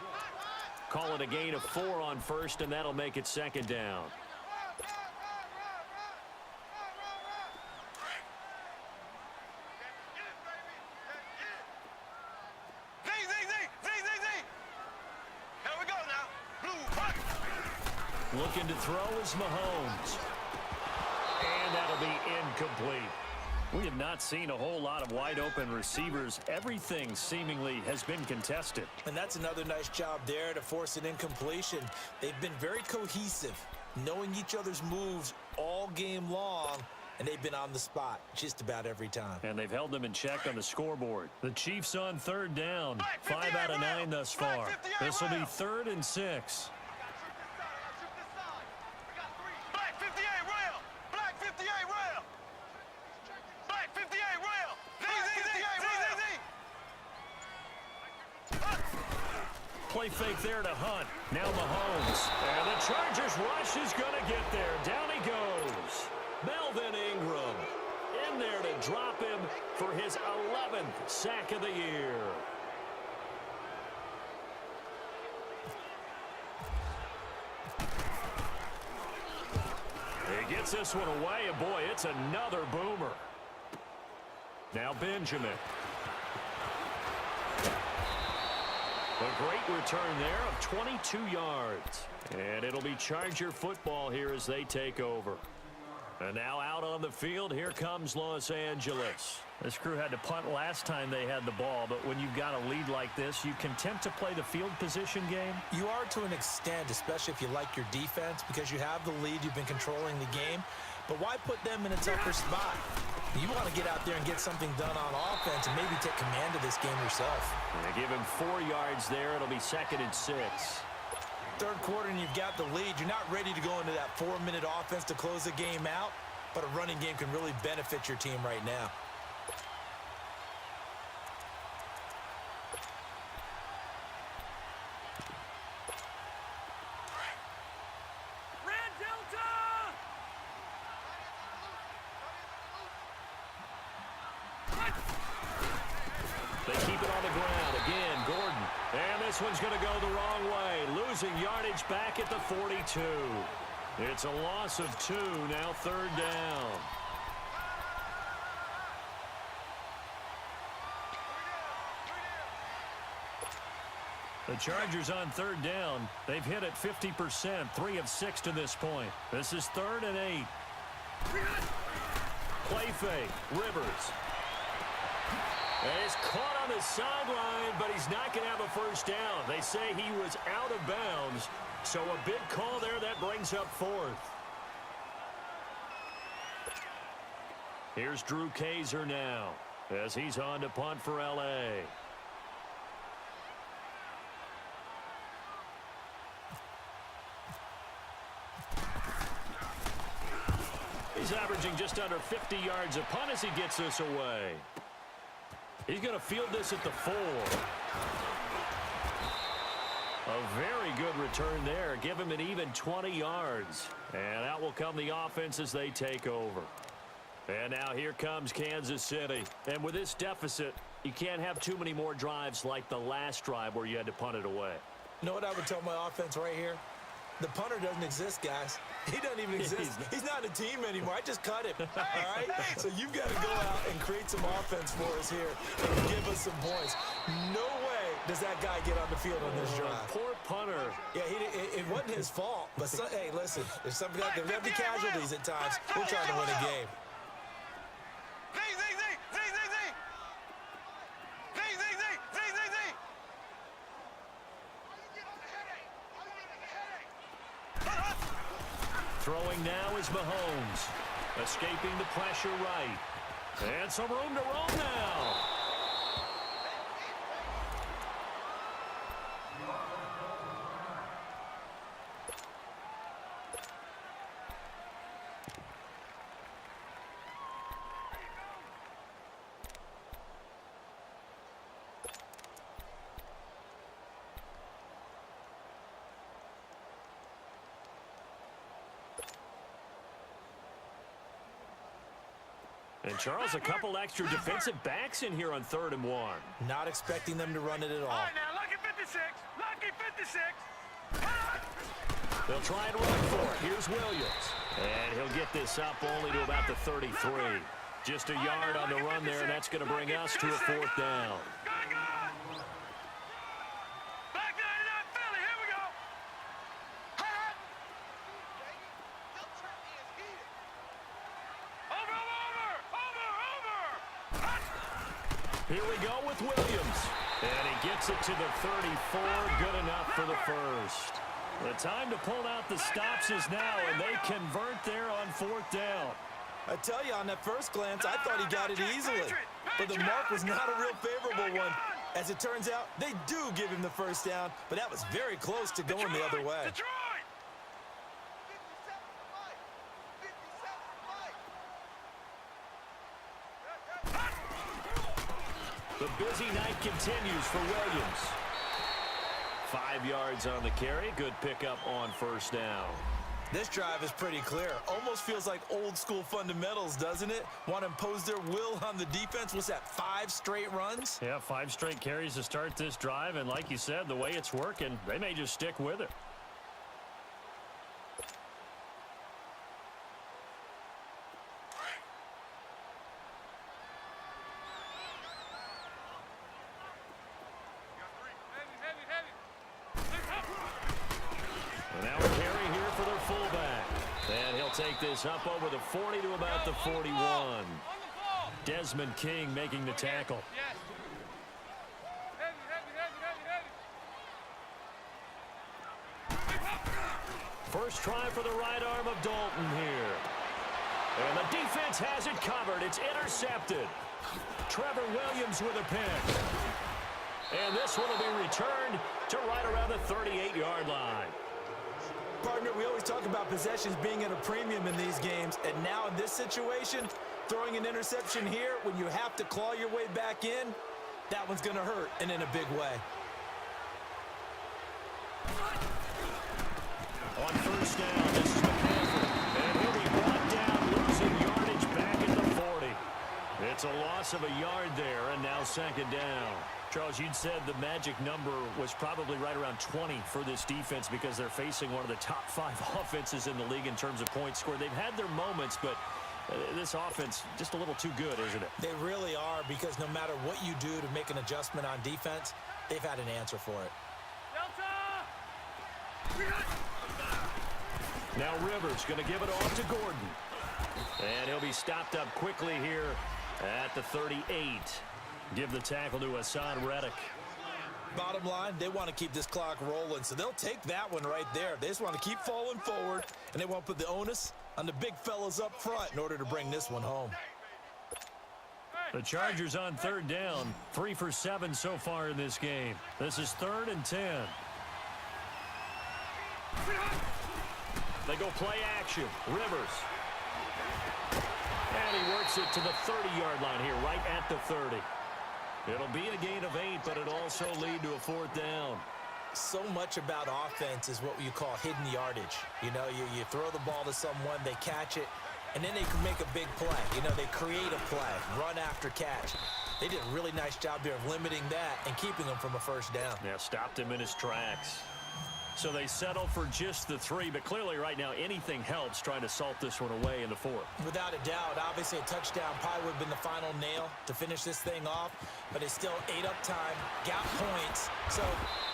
Call it a gain of 4 on first, and that'll make it second down. Looking to throw is Mahomes. And that'll be incomplete. We have not seen a whole lot of wide-open receivers. Everything seemingly has been contested. And that's another nice job there to force an incompletion. They've been very cohesive, knowing each other's moves all game long, and they've been on the spot just about every time. And they've held them in check on the scoreboard. The Chiefs on third down. 5 out of 9 thus far. This will be 3rd and 6. Play fake there to Hunt. Now Mahomes. And the Chargers rush is going to get there. Down he goes. Melvin Ingram in there to drop him for his 11th sack of the year. He gets this one away, and boy, it's another boomer. Now Benjamin. A great return there of 22 yards. And it'll be Charger football here as they take over. And now out on the field, here comes Los Angeles. This crew had to punt last time they had the ball, but when you've got a lead like this, you content to play the field position game? You are to an extent, especially if you like your defense, because you have the lead, you've been controlling the game. But why put them in a tougher spot? You want to get out there and get something done on offense and maybe take command of this game yourself. They give him 4 yards there. It'll be 2nd and 6. Third quarter and you've got the lead. You're not ready to go into that 4-minute offense to close the game out, but a running game can really benefit your team right now. They keep it on the ground. Again, Gordon. And this one's going to go the wrong way. Losing yardage back at the 42. It's a loss of 2, now 3rd down. The Chargers on 3rd down. They've hit it 50%, 3 of 6 to this point. This is 3rd and 8. Play fake, Rivers. And he's caught on the sideline, but he's not going to have a first down. They say he was out of bounds, so a big call there that brings up 4th. Here's Drew Kaiser now as he's on to punt for L.A. He's averaging just under 50 yards a punt as he gets this away. He's going to field this at the 4. A very good return there. Give him an even 20 yards. And out will come the offense as they take over. And now here comes Kansas City. And with this deficit, you can't have too many more drives like the last drive where you had to punt it away. You know what I would tell my offense right here? The punter doesn't exist, guys. He doesn't even exist. He's not a team anymore. I just cut him, all right? So you've got to go out and create some offense for us here and give us some points. No way does that guy get on the field on this drive. Poor punter. Yeah, it wasn't his fault. But, hey, listen, there's something like there's every casualties at times. We're trying to win a game. Throwing now is Mahomes. Escaping the pressure right. And some room to roam now. And Charles, a couple extra defensive backs in here on 3rd and 1. Not expecting them to run it at all. All right, now, lucky 56. Lucky 56. They'll try and run for it. Here's Williams. And he'll get this up only to about the 33. Just a yard on the run there, and that's going to bring us to a 4th down. Back 99 Philly, here we go. Over. Here we go with Williams. And he gets it to the 34. Good enough for the first. The time to pull out the stops is now, and they convert there on 4th down. I tell you, on that first glance, I thought he got it easily. But the mark was not a real favorable one. As it turns out, they do give him the first down, but that was very close to going the other way. Detroit! The busy night continues for Williams. 5 yards on the carry. Good pickup on 1st down. This drive is pretty clear. Almost feels like old school fundamentals, doesn't it? Want to impose their will on the defense. What's that, 5 straight runs? Yeah, 5 straight carries to start this drive. And like you said, the way it's working, they may just stick with it. Take this up over the 40 to about the 41. Desmond King making the tackle. First try for the right arm of Dalton here. And the defense has it covered. It's intercepted. Trevor Williams with a pick. And this one will be returned to right around the 38-yard line. Partner, we always talk about possessions being at a premium in these games, and now in this situation, throwing an interception here when you have to claw your way back in, that one's going to hurt, and in a big way. On 1st down, this is McCaffrey, and he'll be brought down, losing yardage back at the 40. It's a loss of a yard there, and now 2nd down. Charles, you'd said the magic number was probably right around 20 for this defense because they're facing one of the top 5 offenses in the league in terms of points scored. They've had their moments, but this offense just a little too good, isn't it? They really are, because no matter what you do to make an adjustment on defense, they've had an answer for it. Now Rivers going to give it off to Gordon. And he'll be stopped up quickly here at the 38. Give the tackle to Hassan Reddick. Bottom line, they want to keep this clock rolling, so they'll take that one right there. They just want to keep falling forward, and they want to put the onus on the big fellas up front in order to bring this one home. The Chargers on 3rd down, 3 for 7 so far in this game. This is 3rd and 10. They go play action. Rivers. And he works it to the 30-yard line here, right at the 30. It'll be a gain of 8, but it'll also lead to a 4th down. So much about offense is what you call hidden yardage. You know, you throw the ball to someone, they catch it, and then they can make a big play. You know, they create a play, run after catch. They did a really nice job here of limiting that and keeping him from a 1st down. Yeah, stopped him in his tracks. So they settle for just the 3, but clearly right now anything helps trying to salt this one away in the 4th. Without a doubt, obviously a touchdown probably would have been the final nail to finish this thing off, but it's still ate up time, got points. So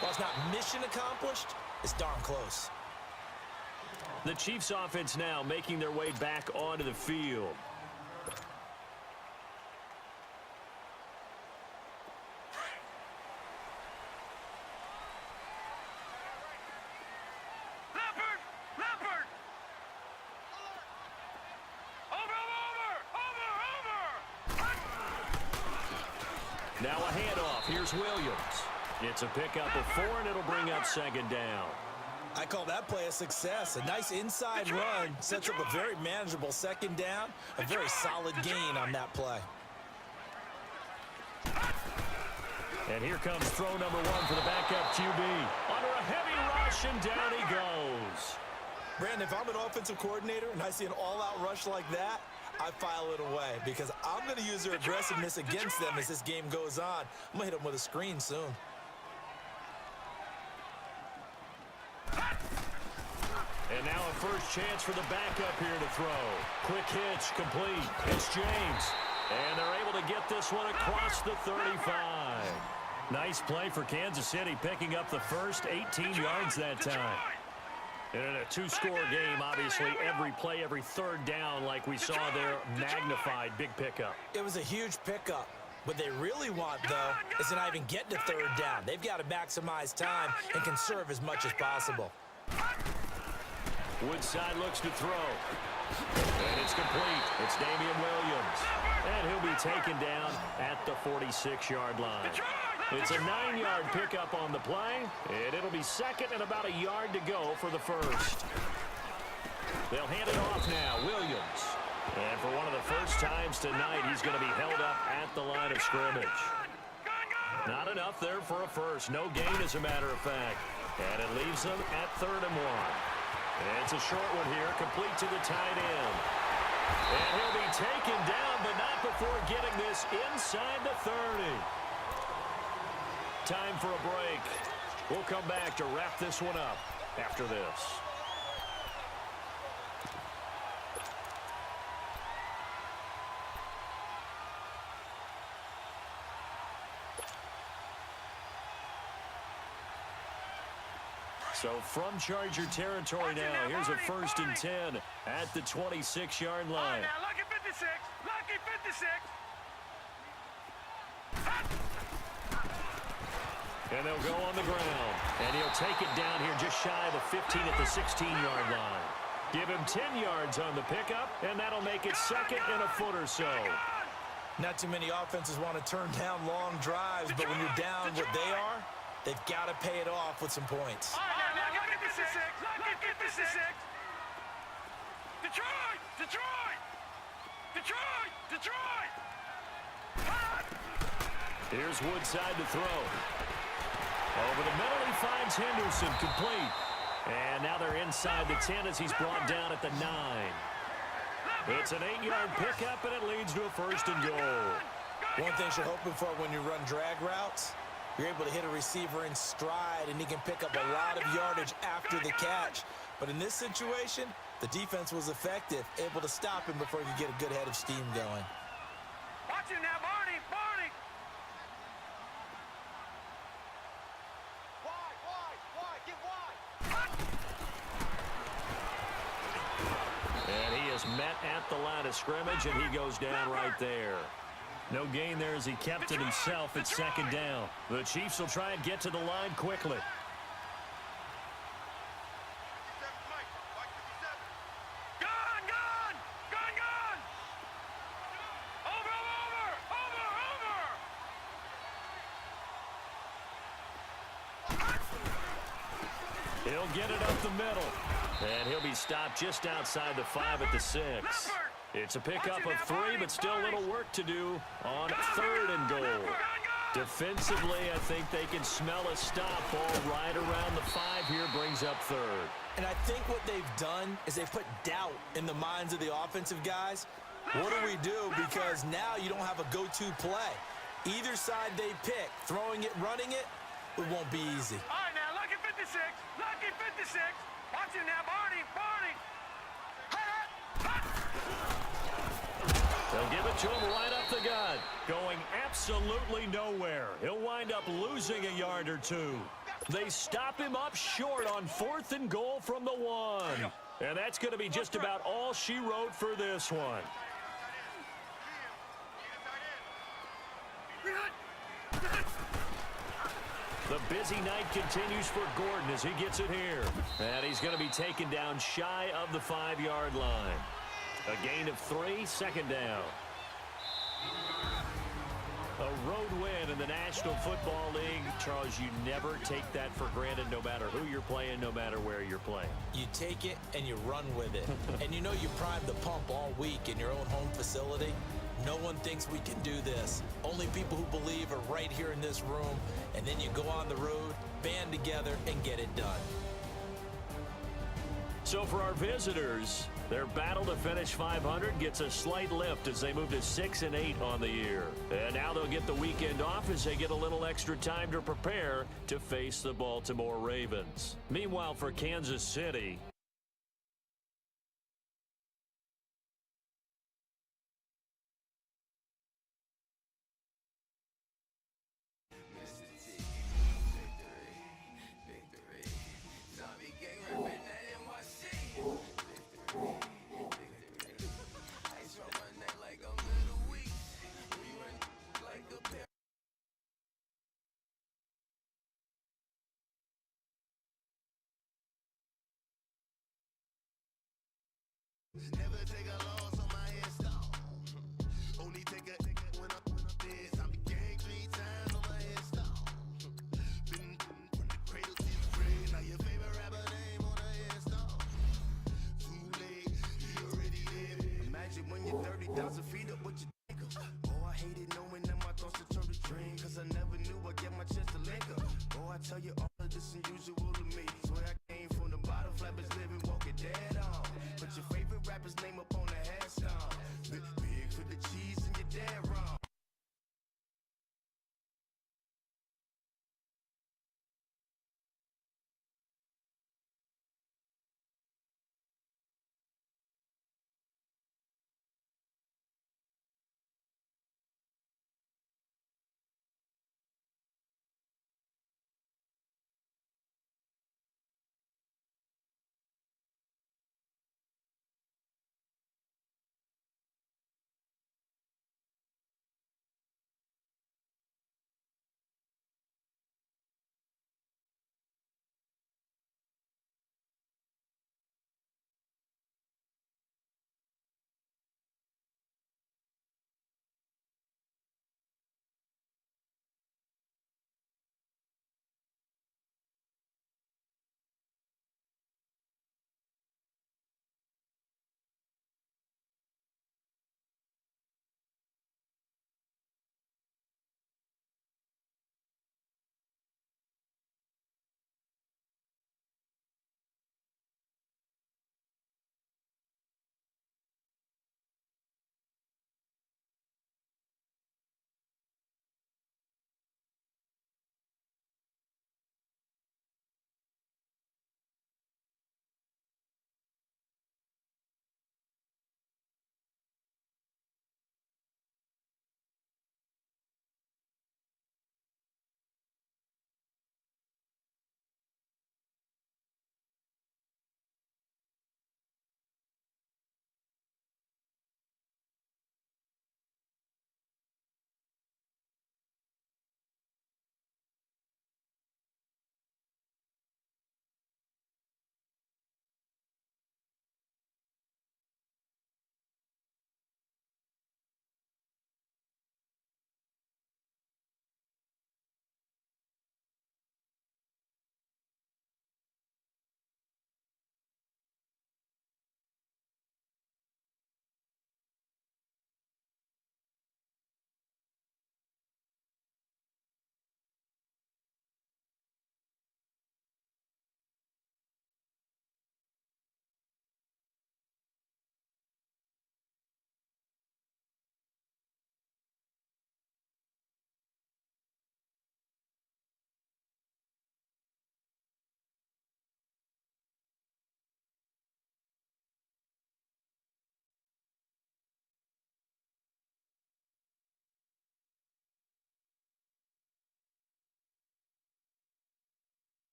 while it's not mission accomplished, it's darn close. The Chiefs offense now making their way back onto the field. Now a handoff. Here's Williams. It's a pickup of 4, and it'll bring up 2nd down. I call that play a success. A nice inside run sets up a very manageable 2nd down. A very solid gain on that play. And here comes throw number 1 for the backup QB. Under a heavy rush, and down he goes. Brandon, if I'm an offensive coordinator and I see an all-out rush like that, I file it away because I'm going to use their aggressiveness against them as this game goes on. I'm going to hit them with a screen soon. And now a first chance for the backup here to throw. Quick hitch, complete. It's James. And they're able to get this one across the 35. Nice play for Kansas City, picking up the first 18 yards that time. And in a two-score game, obviously, every play, every third down, like we saw there, magnified, big pickup. It was a huge pickup. What they really want, though, is to not even get to third down. They've got to maximize time and conserve as much as possible. Woodside looks to throw. And it's complete. It's Damian Williams. And he'll be taken down at the 46-yard line. It's a 9-yard pickup on the play, and it'll be second and about a yard to go for the first. They'll hand it off now, Williams. And for one of the first times tonight, he's going to be held up at the line of scrimmage. Not enough there for a first. No gain, as a matter of fact. And it leaves them at 3rd and 1. And it's a short one here, complete to the tight end. And he'll be taken down, but not before getting this inside the 30. Time for a break. We'll come back to wrap this one up after this. So from Charger territory now, here's a 1st and 10 at the 26-yard line. Now, lucky 56. Lucky 56. And they'll go on the ground. And he'll take it down here just shy of the 15 at the 16-yard line. Give him 10 yards on the pickup, and that'll make it second and a foot or so. Not too many offenses want to turn down long drives, but when you're down what they are, they've got to pay it off with some points. Lucky 56. Lucky 56. Detroit! Detroit! Detroit! Detroit! Here's Woodside to throw. Over the middle, he finds Henderson, complete. And now they're inside the 10 as he's brought down at the 9. It's an 8-yard pickup, and it leads to a 1st and goal. One thing you're hoping for when you run drag routes, you're able to hit a receiver in stride, and he can pick up a lot of yardage after the catch. But in this situation, the defense was effective, able to stop him before he could get a good head of steam going. Watch him now, Barney! Barney! Wide! Get wide! And he is met at the line of scrimmage, and he goes down right there. No gain there as he kept it himself at 2nd down. The Chiefs will try and get to the line quickly. He'll get it up the middle. And he'll be stopped just outside the 5 at the 6. It's a pickup of 3, but still a little work to do on 3rd and goal. Defensively, I think they can smell a stop. Ball right around the 5 here, brings up 3rd. And I think what they've done is they put doubt in the minds of the offensive guys. What do we do? Because now you don't have a go-to play. Either side they pick, throwing it, running it, it won't be easy. All right, now, lucky 56. Lucky 56. Watch him now, Barney! Barney! They'll give it to him right up the gut. Going absolutely nowhere. He'll wind up losing a yard or 2. They stop him up short on 4th and goal from the 1. And that's going to be just about all she wrote for this one. The busy night continues for Gordon as he gets it here. And he's going to be taken down shy of the 5-yard line. A gain of 3, 2nd down. A road win in the National Football League. Charles, you never take that for granted no matter who you're playing, no matter where you're playing. You take it and you run with it. And you know you primed the pump all week in your own home facility. No one thinks we can do this. Only people who believe are right here in this room. And then you go on the road, band together, and get it done. So for our visitors, Their battle to finish 500 gets a slight lift as they move to 6-8 on the year. And now they'll get the weekend off as they get a little extra time to prepare to face the Baltimore Ravens. Meanwhile, for Kansas City, Never take a loss on my headstone. Only take a when I'm dead. I'm the gang 3 times on my headstone. Been from the cradle to the grave. Now your favorite rapper name on a headstone. Too late, he already dead. Imagine when you're 30,000 feet up with your nigga. Oh, I hated knowing that my thoughts would turn to dream. Cause I never knew I'd get my chance to link up. Oh, I tell you all of this unusual to me. Swear I came from the bottom, flappers living, walking dead on. Put your favorite rapper's name up on the hash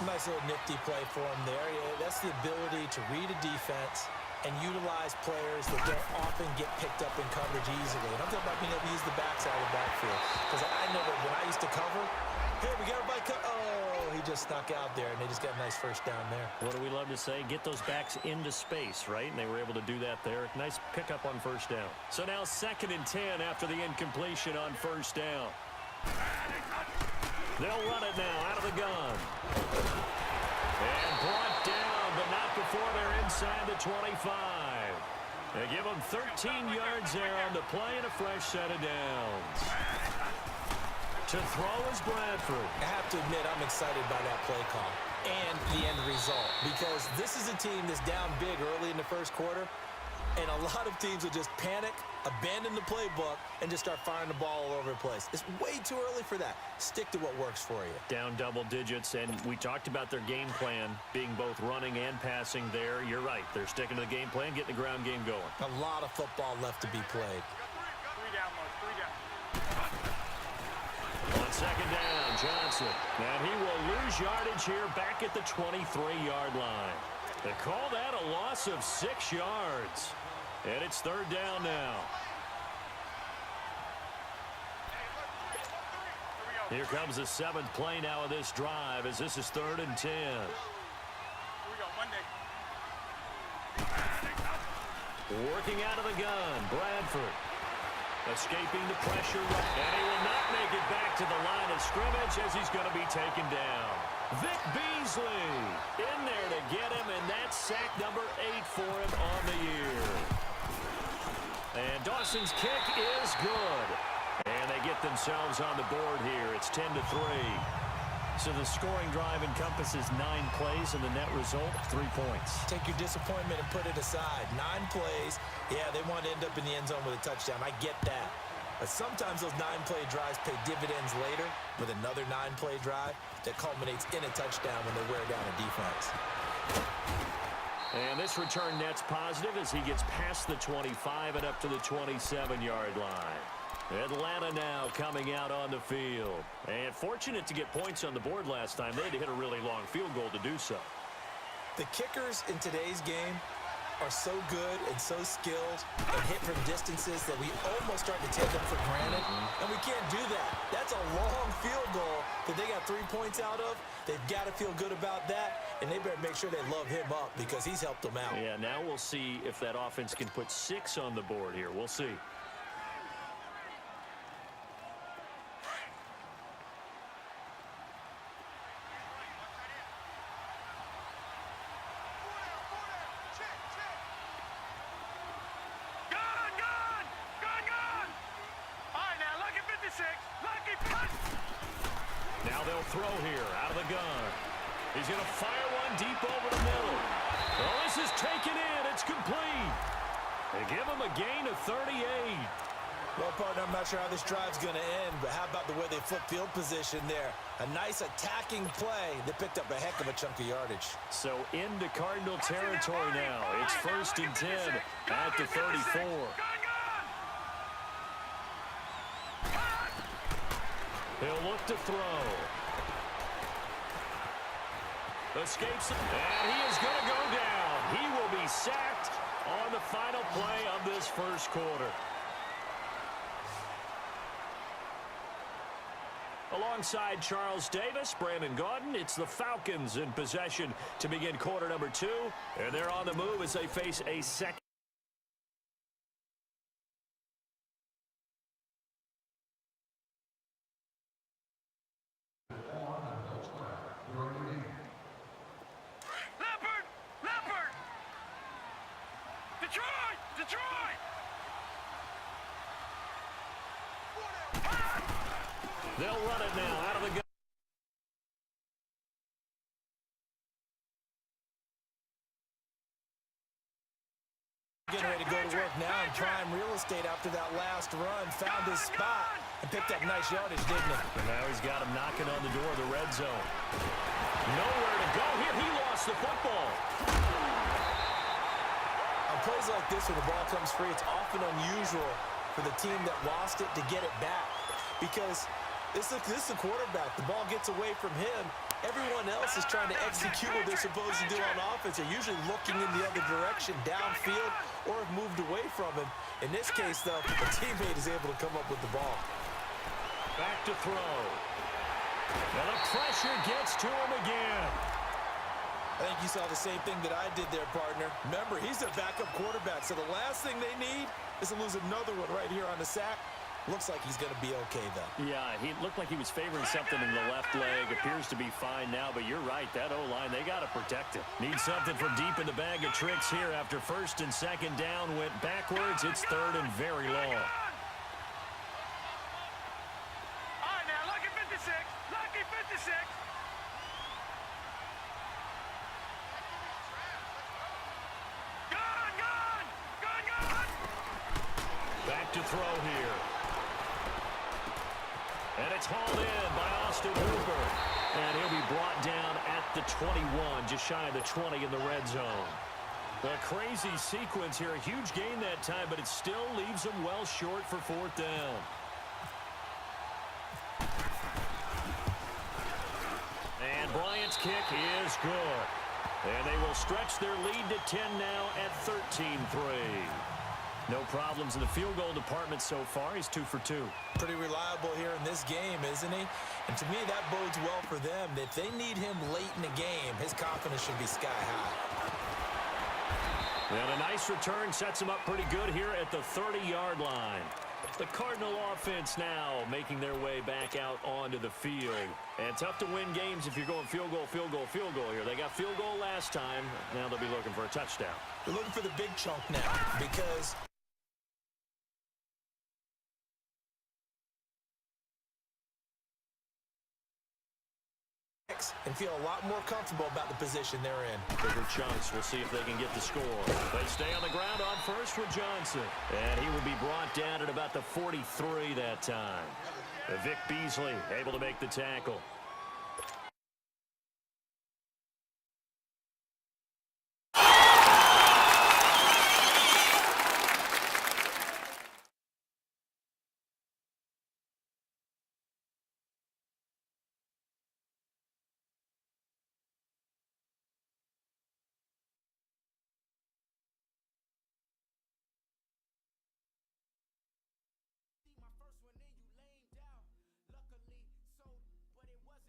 Nice little nifty play for him there. Yeah, that's the ability to read a defense and utilize players that don't often get picked up in coverage easily. And I'm talking about being able to use the backside of the backfield. Because I know that when I used to cover, hey, we got a bike. Oh, he just snuck out there, and they just got a nice first down there. What do we love to say? Get those backs into space, right? And they were able to do that there. Nice pickup on first down. So now 2nd and 10 after the incompletion on first down. They'll run it now out of the gun. And brought down, but not before they're inside the 25. They give them 13 yards there on the play and a fresh set of downs. To throw is Bradford. I have to admit, I'm excited by that play call and the end result, because this is a team that's down big early in the first quarter, and a lot of teams will just panic, abandon the playbook, and just start firing the ball all over the place. It's way too early for that. Stick to what works for you. Down double digits, and we talked about their game plan being both running and passing there. You're right. They're sticking to the game plan, getting the ground game going. A lot of football left to be played. Three down, Mark. Three down. On 2nd down, Johnson. And he will lose yardage here back at the 23-yard line. They call that a loss of 6 yards. And it's 3rd down now. Here comes the 7th play now of this drive, as this is 3rd and 10. Here we go, Monday. Working out of the gun, Bradford. Escaping the pressure, and he will not make it back to the line of scrimmage as he's going to be taken down. Vic Beasley in there to get him, and that's sack number 8 for him on the year. And Dawson's kick is good. And they get themselves on the board here. It's 10-3. So the scoring drive encompasses 9 plays, and the net result, 3 points. Take your disappointment and put it aside. 9 plays. Yeah, they want to end up in the end zone with a touchdown. I get that. But sometimes those 9-play drives pay dividends later with another 9-play drive that culminates in a touchdown when they wear down a defense. And this return net's positive as he gets past the 25 and up to the 27-yard line. Atlanta now coming out on the field. And fortunate to get points on the board last time. They had to hit a really long field goal to do so. The kickers in today's game are so good and so skilled and hit from distances that we almost start to take them for granted. And we can't do that. That's a long field goal that they got 3 points out of. They've got to feel good about that, and they better make sure they love him up because he's helped them out. Yeah, now we'll see if that offense can put 6 on the board here. We'll see. Now they'll throw here out of the gun. He's going to fire one deep over the middle. Oh, this is taken in. It's complete. They give him a gain of 38. Well, partner, I'm not sure how this drive's going to end, but how about the way they flip field position there? A nice attacking play that picked up a heck of a chunk of yardage. So into Cardinal territory now. It's 1st and 10 at the 34. He'll look to throw. Escapes, and he is going to go down. He will be sacked on the final play of this first quarter. Alongside Charles Davis, Brandon Gaudin, it's the Falcons in possession to begin quarter number 2. And they're on the move as they face a second. They'll run it now out of the gun. Getting ready to go to work now in prime real estate after that last run. Found his spot and picked up nice yardage, didn't he? And now he's got him knocking on the door of the red zone. Nowhere to go here. He lost the football. On plays like this, when the ball comes free, it's often unusual for the team that lost it to get it back, because this is a quarterback. The ball gets away from him, Everyone else is trying to execute what they're supposed to do on offense. They're usually looking in the other direction, downfield, or have moved away from him. In this case, though, a teammate is able to come up with the ball. Back to throw. And the pressure gets to him again. I think you saw the same thing that I did there, partner. Remember, he's their backup quarterback, so the last thing they need is to lose another one right here on the sack. Looks like he's going to be okay, though. Yeah, he looked like he was favoring something in the left leg. Appears to be fine now, but you're right. That O-line, they got to protect him. Need something from deep in the bag of tricks here after first and second down went backwards. It's third and very long. All right, now, lucky 56. Lucky 56. Gone. Back to throw here. And it's hauled in by Austin Hooper. And he'll be brought down at the 21, just shy of the 20 in the red zone. A crazy sequence here. A huge gain that time, but it still leaves them well short for fourth down. And Bryant's kick is good. And they will stretch their lead to 10 now at 13-3. No problems in the field goal department so far. He's 2 for 2. Pretty reliable here in this game, isn't he? And to me, that bodes well for them. If they need him late in the game, his confidence should be sky high. And a nice return sets him up pretty good here at the 30-yard line. The Cardinal offense now making their way back out onto the field. And tough to win games if you're going field goal here. They got field goal last time. Now they'll be looking for a touchdown. They're looking for the big chunk now because and feel a lot more comfortable about the position they're in. Bigger chunks. We'll see if they can get the score. They stay on the ground on first with Johnson. And he will be brought down at about the 43 that time. Vic Beasley able to make the tackle. My first one in, you lamed out. Luckily, so, but it was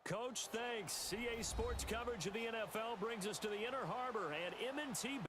Coach, thanks. CA Sports coverage of the NFL brings us to the Inner Harbor and M&T.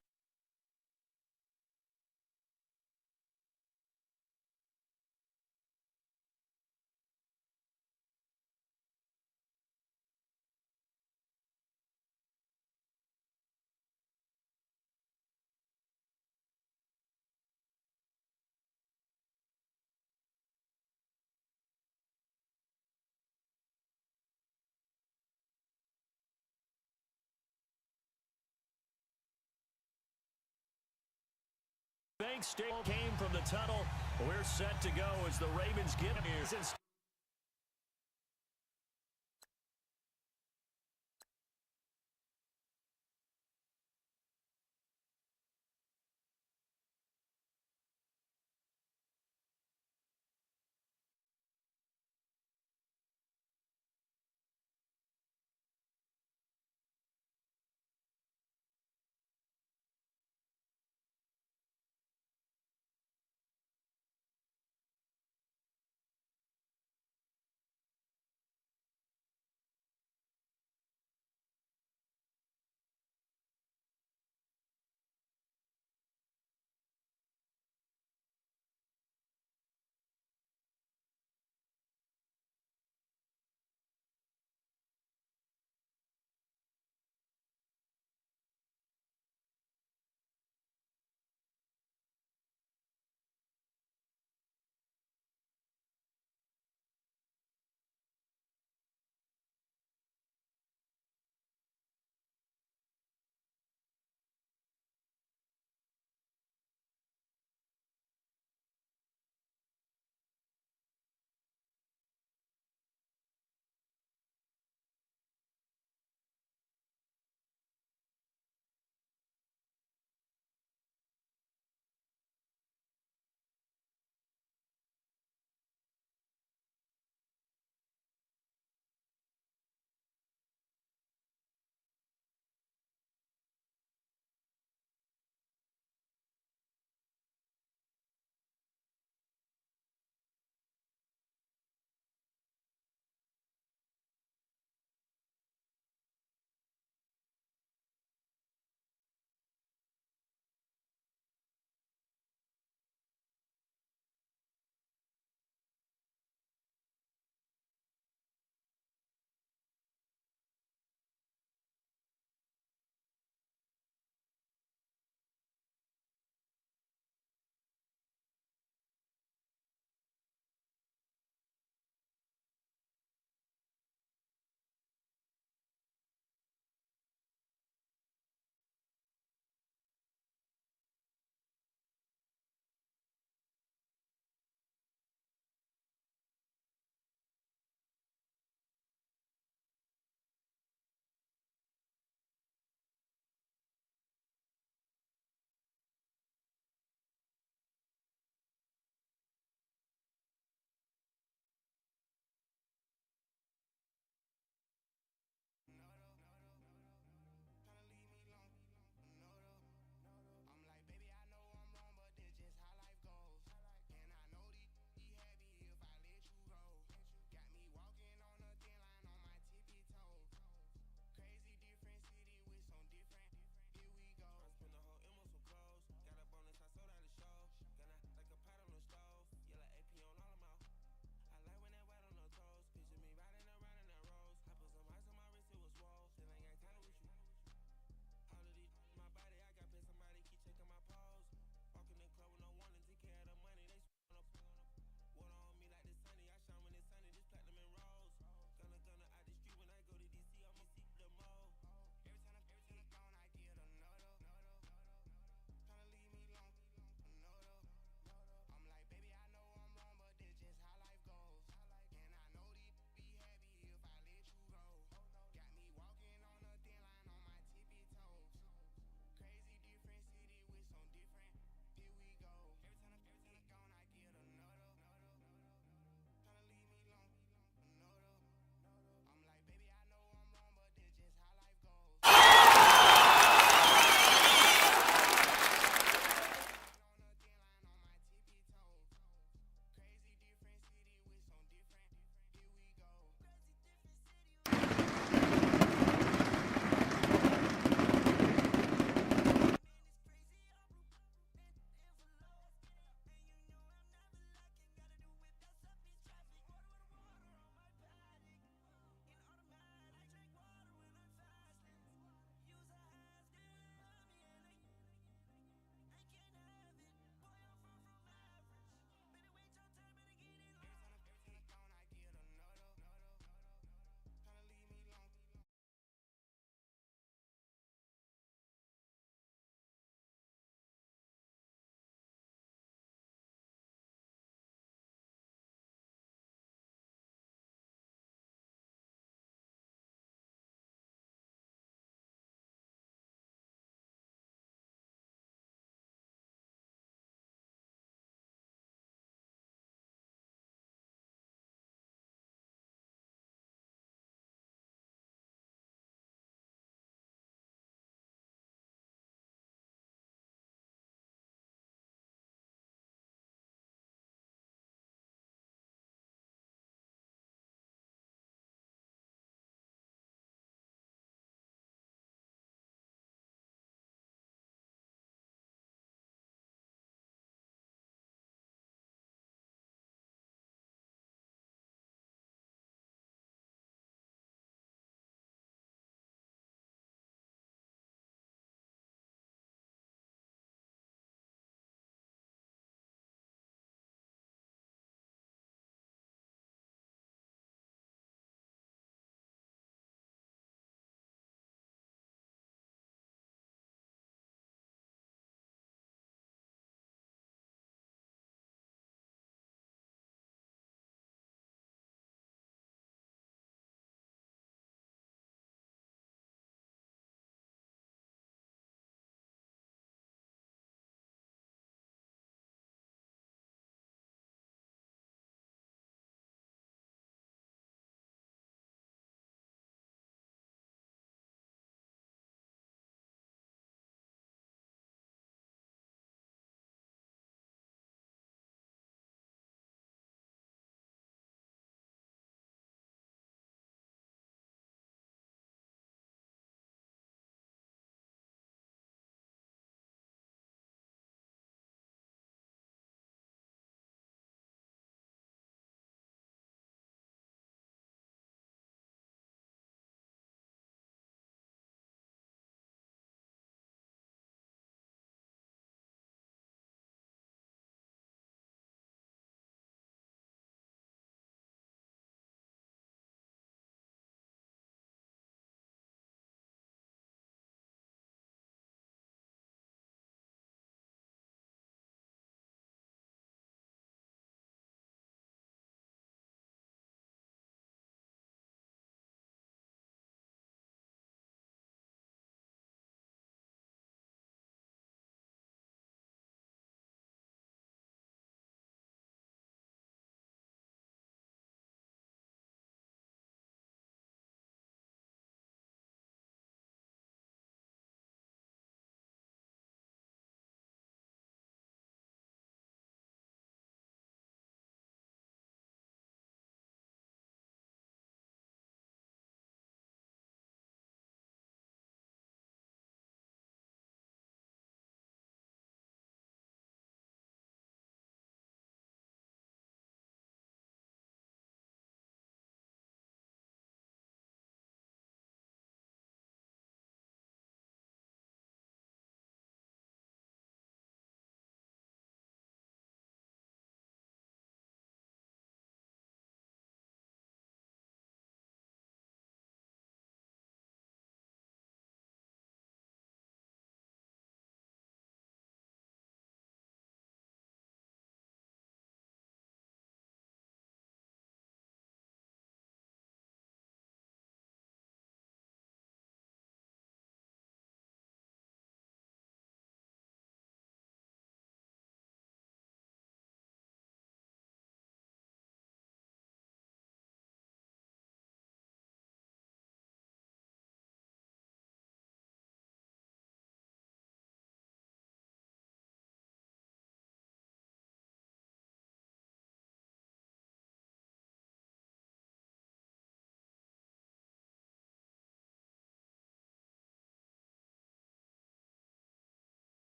Bank State came from the tunnel. We're set to go as the Ravens get here.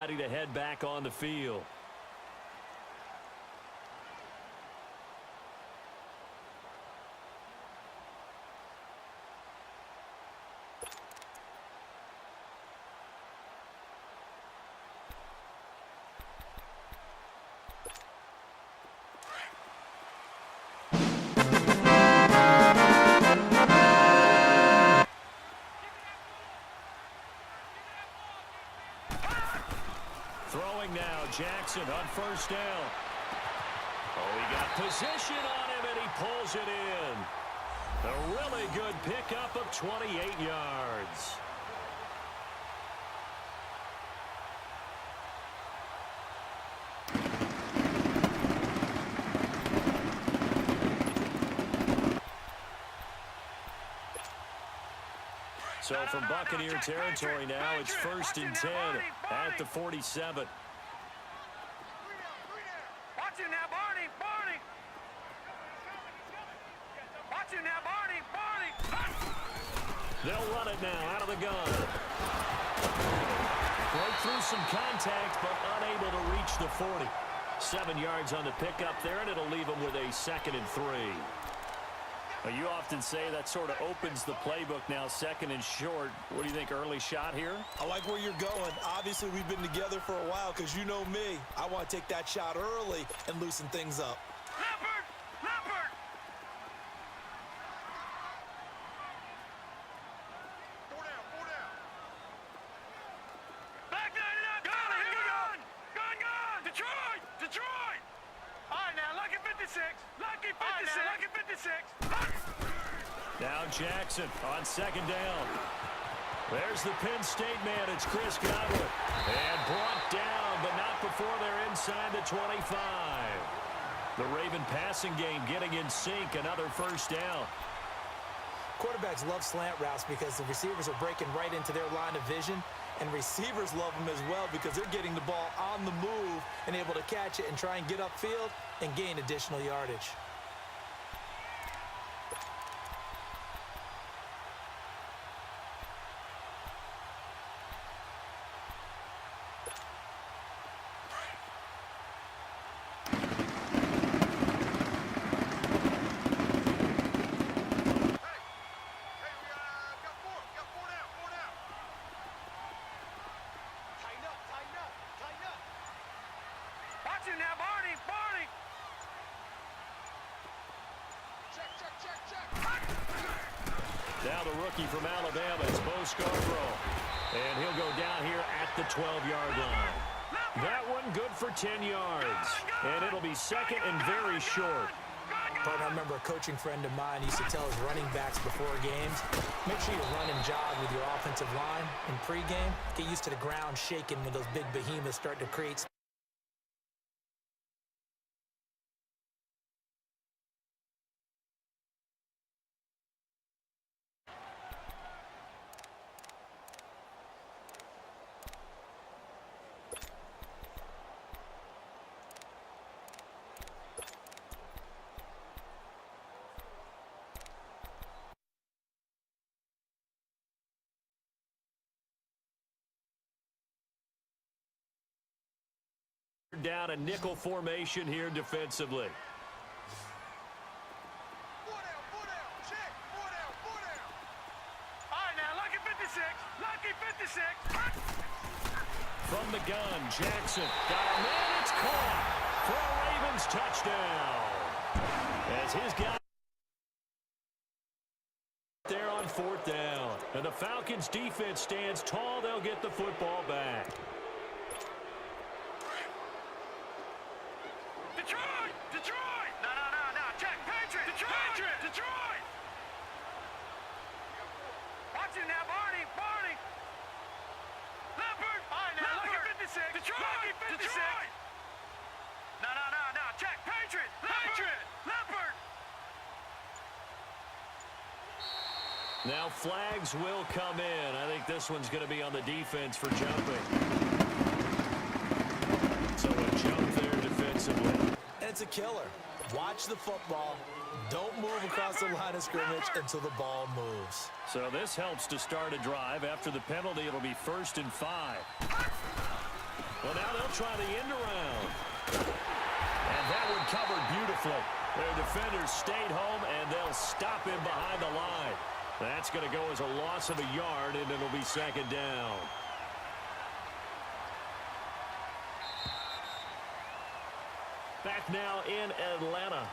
Ready to head back on the field. Throwing now, Jackson on first down. Oh, he got position on him, and he pulls it in. A really good pickup of 28 yards. So from Buccaneer territory now, it's 1st and 10 at the 47. Watch it now, Barney! Barney! Watch it now, Barney! Barney! They'll run it now out of the gun. Broke through some contact, but unable to reach the 40. 7 yards on the pickup there, and it'll leave them with a 2nd and 3. Well, you often say that sort of opens the playbook now, 2nd and short. What do you think, early shot here? I like where you're going. Obviously, we've been together for a while because you know me. I want to take that shot early and loosen things up. Leopard! Leopard! Four down, four down. Back nine it up! Gun! Gun! Detroit! Detroit! All right, now, lucky 56. Lucky 56. Lucky 56. Now Jackson on 2nd down. There's the Penn State man. It's Chris Godwin. And brought down, but not before they're inside the 25. The Raven passing game getting in sync. Another 1st down. Quarterbacks love slant routes because the receivers are breaking right into their line of vision, and receivers love them as well because they're getting the ball on the move and able to catch it and try and get upfield and gain additional yardage. Now, Barney! Barney! Check, check, check, check. Now the rookie from Alabama is Bo Scarborough. And he'll go down here at the 12-yard line. That one good for 10 yards. And it'll be 2nd and very short. But I remember a coaching friend of mine used to tell his running backs before games, make sure you run and jog with your offensive line in pregame. Get used to the ground shaking when those big behemoths start to create. Down a nickel formation here defensively. Four down, check, four down. All right, now, lucky 56, lucky 56. From the gun, Jackson got a man, it's caught for a Ravens touchdown. As his guy there on 4th down. And the Falcons defense stands tall, they'll get the football back. Detroit! No, check, Patriot! Detroit! Watch it now, Barney! Leopard! All right, now, lucky 56! Detroit! No, check, Patriot! Leopard! Now flags will come in. I think this one's going to be on the defense for jumping. So a jump there defensively. And it's a killer. Watch the football. Don't move across the line of scrimmage until the ball moves. So this helps to start a drive. After the penalty, it'll be 1st and 5. try the end around. And that one covered beautifully. Their defenders stayed home, and they'll stop him behind the line. That's going to go as a loss of a yard, and it'll be second down. Back now in Atlanta.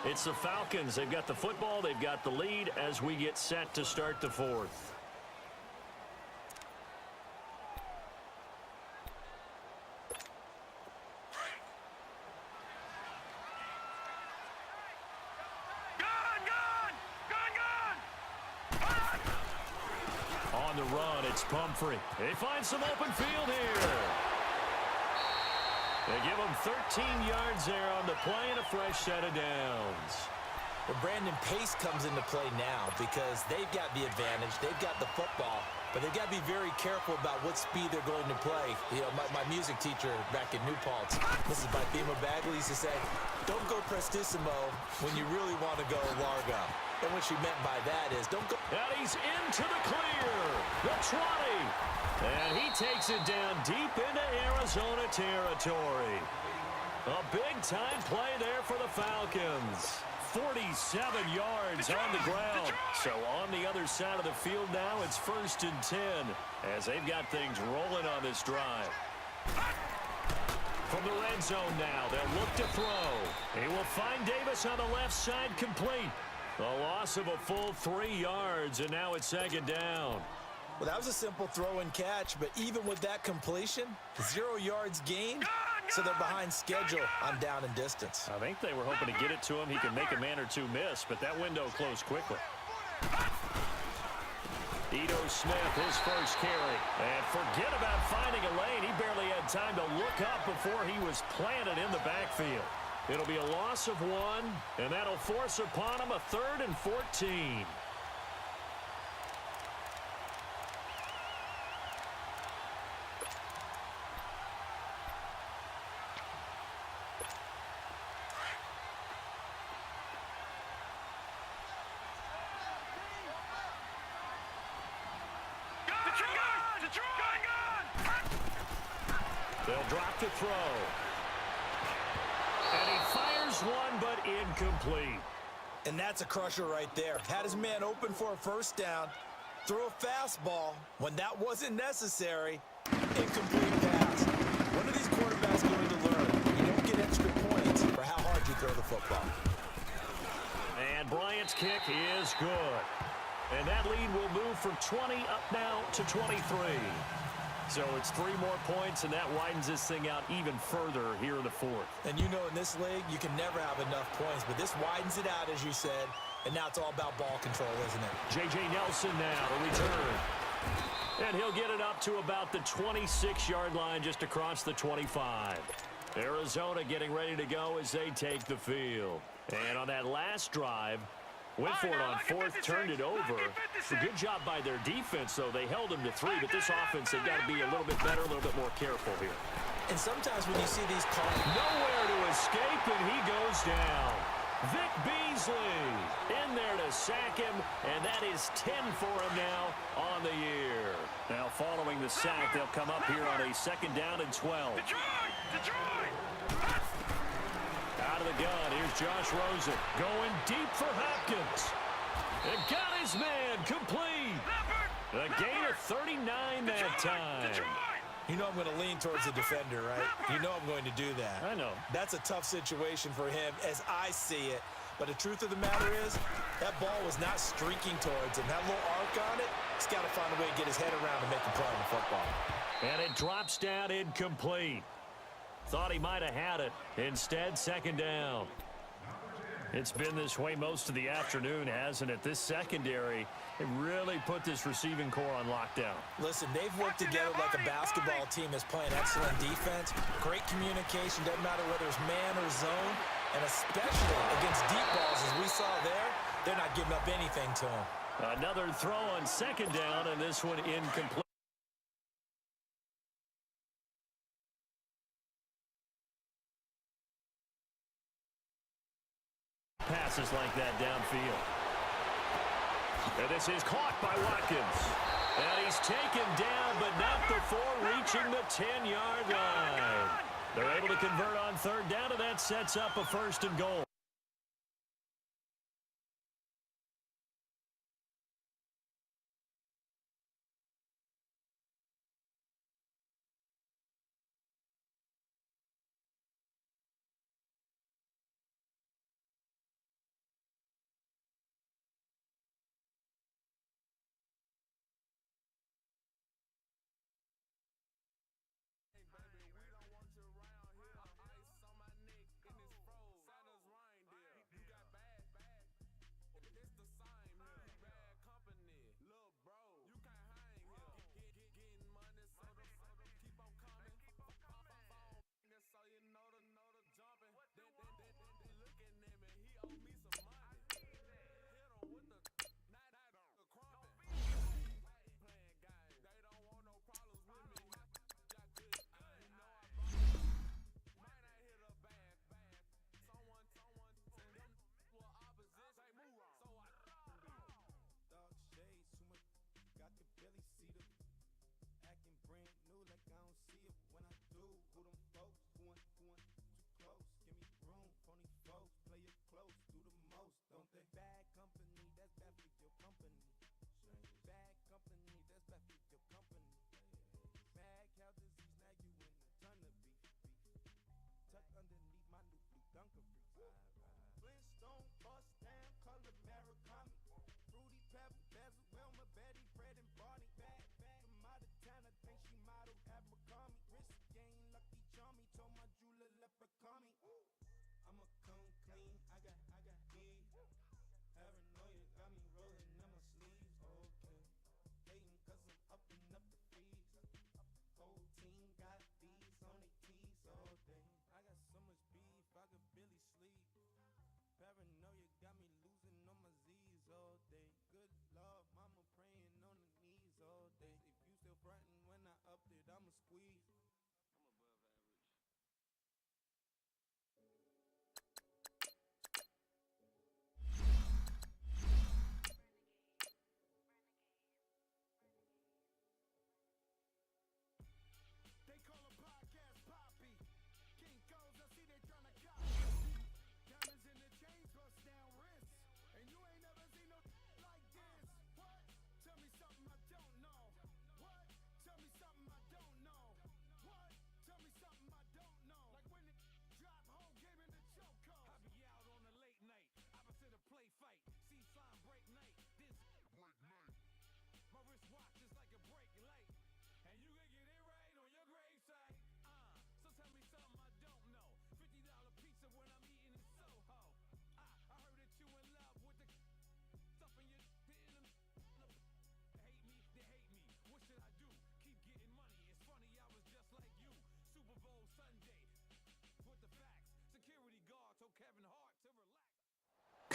It's the Falcons. They've got the football. They've got the lead as we get set to start the fourth. On the run, it's Pumphrey. They find some open field here. They give him 13 yards there on the play and a fresh set of downs. Well, Brandon, pace comes into play now because they've got the advantage. They've got the football, but they've got to be very careful about what speed they're going to play. You know, my music teacher back in New Paltz, Mrs. Bifema Bagley, used to say, don't go prestissimo when you really want to go largo. And what she meant by that is don't go. And he's into the clear. The 20. And he takes it down deep into Arizona territory. A big-time play there for the Falcons. 47 yards on the ground. So on the other side of the field now, it's 1st and 10 as they've got things rolling on this drive. From the red zone now, they'll look to throw. He will find Davis on the left side complete. A loss of a full 3 yards, and now it's second down. Well, that was a simple throw and catch, but even with that completion, 0 yards gained, so they're behind schedule on down and distance. I think they were hoping to get it to him. He could make a man or two miss, but that window closed quickly. Ito Smith, his first carry. And forget about finding a lane. He barely had time to look up before he was planted in the backfield. It'll be a loss of 1, and that'll force upon him a 3rd and 14. They'll drop to throw. And he fires one, but incomplete. And that's a crusher right there. Had his man open for a first down, threw a fastball when that wasn't necessary. Incomplete pass. When are these quarterbacks going to learn? You don't get extra points for how hard you throw the football. And Bryant's kick is good. And that lead will move from 20 up now to 23. So it's 3 more points, and that widens this thing out even further here in the fourth. And you know in this league, you can never have enough points, but this widens it out, as you said, and now it's all about ball control, isn't it? J.J. Nelson now, the return. And he'll get it up to about the 26-yard line just across the 25. Arizona getting ready to go as they take the field. And on that last drive, went for it on 4th, turned it over. A good job by their defense, though. They held them to 3, but this offense, they've got to be a little bit better, a little bit more careful here. And sometimes when you see these calls, nowhere to escape, and he goes down. Vic Beasley in there to sack him, and that is 10 for him now on the year. Now, following the sack, they'll come up here on a 2nd down and 12. Detroit! Out of the gun, here's Josh Rosen going deep for Hopkins. And got his man complete. A gain of 39 that time. you know I'm going to lean towards the defender, right? You know I'm going to do that. I know. That's a tough situation for him as I see it. But the truth of the matter is, that ball was not streaking towards him. That little arc on it, he's got to find a way to get his head around and make a play on the football. And it drops down incomplete. Thought he might have had it. Instead, 2nd down. It's been this way most of the afternoon, hasn't it? This secondary, they really put this receiving core on lockdown. Listen, they've worked together like a basketball team that's playing excellent defense. Great communication, doesn't matter whether it's man or zone. And especially against deep balls, as we saw there, they're not giving up anything to him. Another throw on 2nd down, and this one incomplete. Passes like that downfield. And this is caught by Watkins. And he's taken down, but not before reaching the 10-yard line. convert on third down, and that sets up a 1st and goal.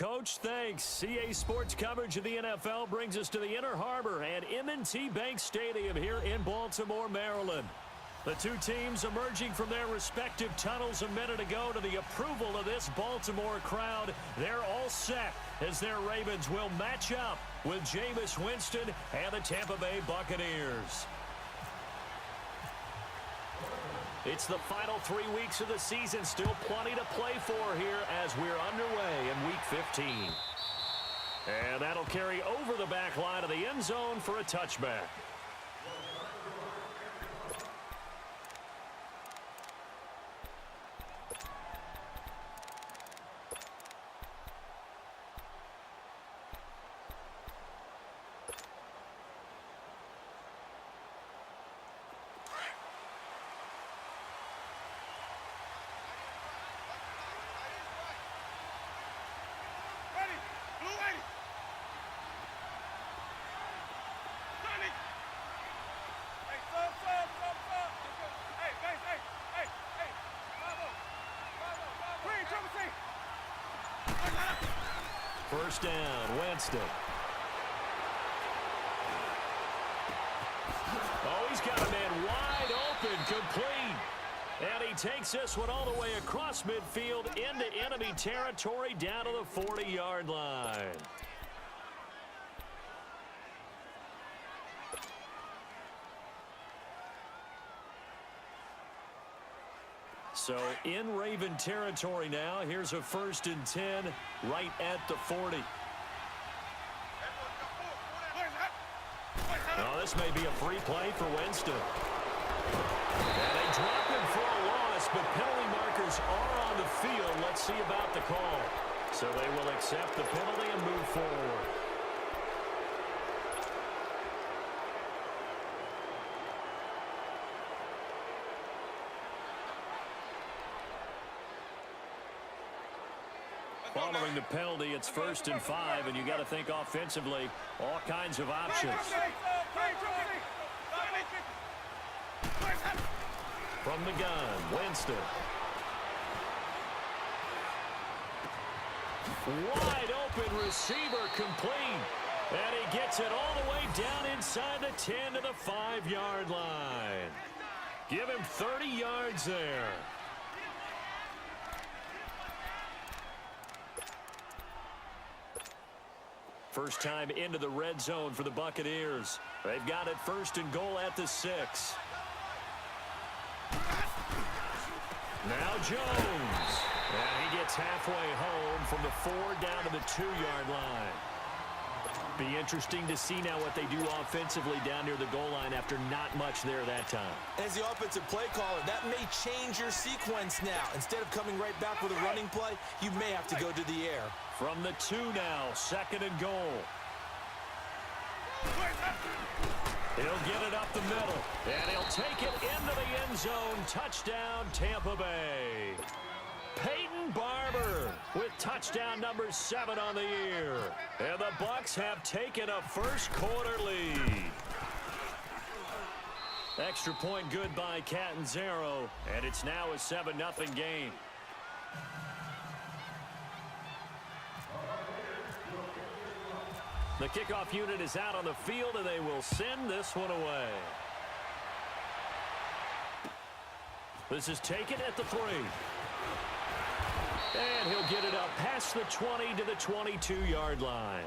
Coach, thanks. CA Sports coverage of the NFL brings us to the Inner Harbor and M&T Bank Stadium here in Baltimore, Maryland. The two teams emerging from their respective tunnels a minute ago to the approval of this Baltimore crowd. They're all set as their Ravens will match up with Jameis Winston and the Tampa Bay Buccaneers. It's the final 3 weeks of the season. Still plenty to play for here as we're underway in Week 15. And that'll carry over the back line of the end zone for a touchback. First down, Winston. Oh, he's got a man wide open, complete. And he takes this one all the way across midfield into enemy territory down to the 40-yard line. So in Raven territory now. Here's a 1st and 10 right at the 40. Oh, this may be a free play for Winston. And they drop him for a loss, but penalty markers are on the field. Let's see about the call. So they will accept the penalty and move forward. Following the penalty, it's 1st and 5, and you got to think offensively, all kinds of options. From the gun, Winston. Wide open receiver complete. And he gets it all the way down inside the 10 to the 5-yard line. Give him 30 yards there. First time into the red zone for the Buccaneers. They've got it 1st and goal at the 6. Now Jones. And he gets halfway home from the 4 down to the 2-yard line. Be interesting to see now what they do offensively down near the goal line after not much there that time. As the offensive play caller, that may change your sequence now. Instead of coming right back with a running play, you may have to go to the air. From the 2 now, 2nd and goal. He'll get it up the middle, and he'll take it into the end zone. Touchdown, Tampa Bay. Peyton Barber with touchdown number 7 on the year. And the Bucs have taken a first-quarter lead. Extra point good by Catanzaro, and it's now a 7-0 game. The kickoff unit is out on the field, and they will send this one away. This is taken at the 3. And he'll get it up past the 20 to the 22-yard line.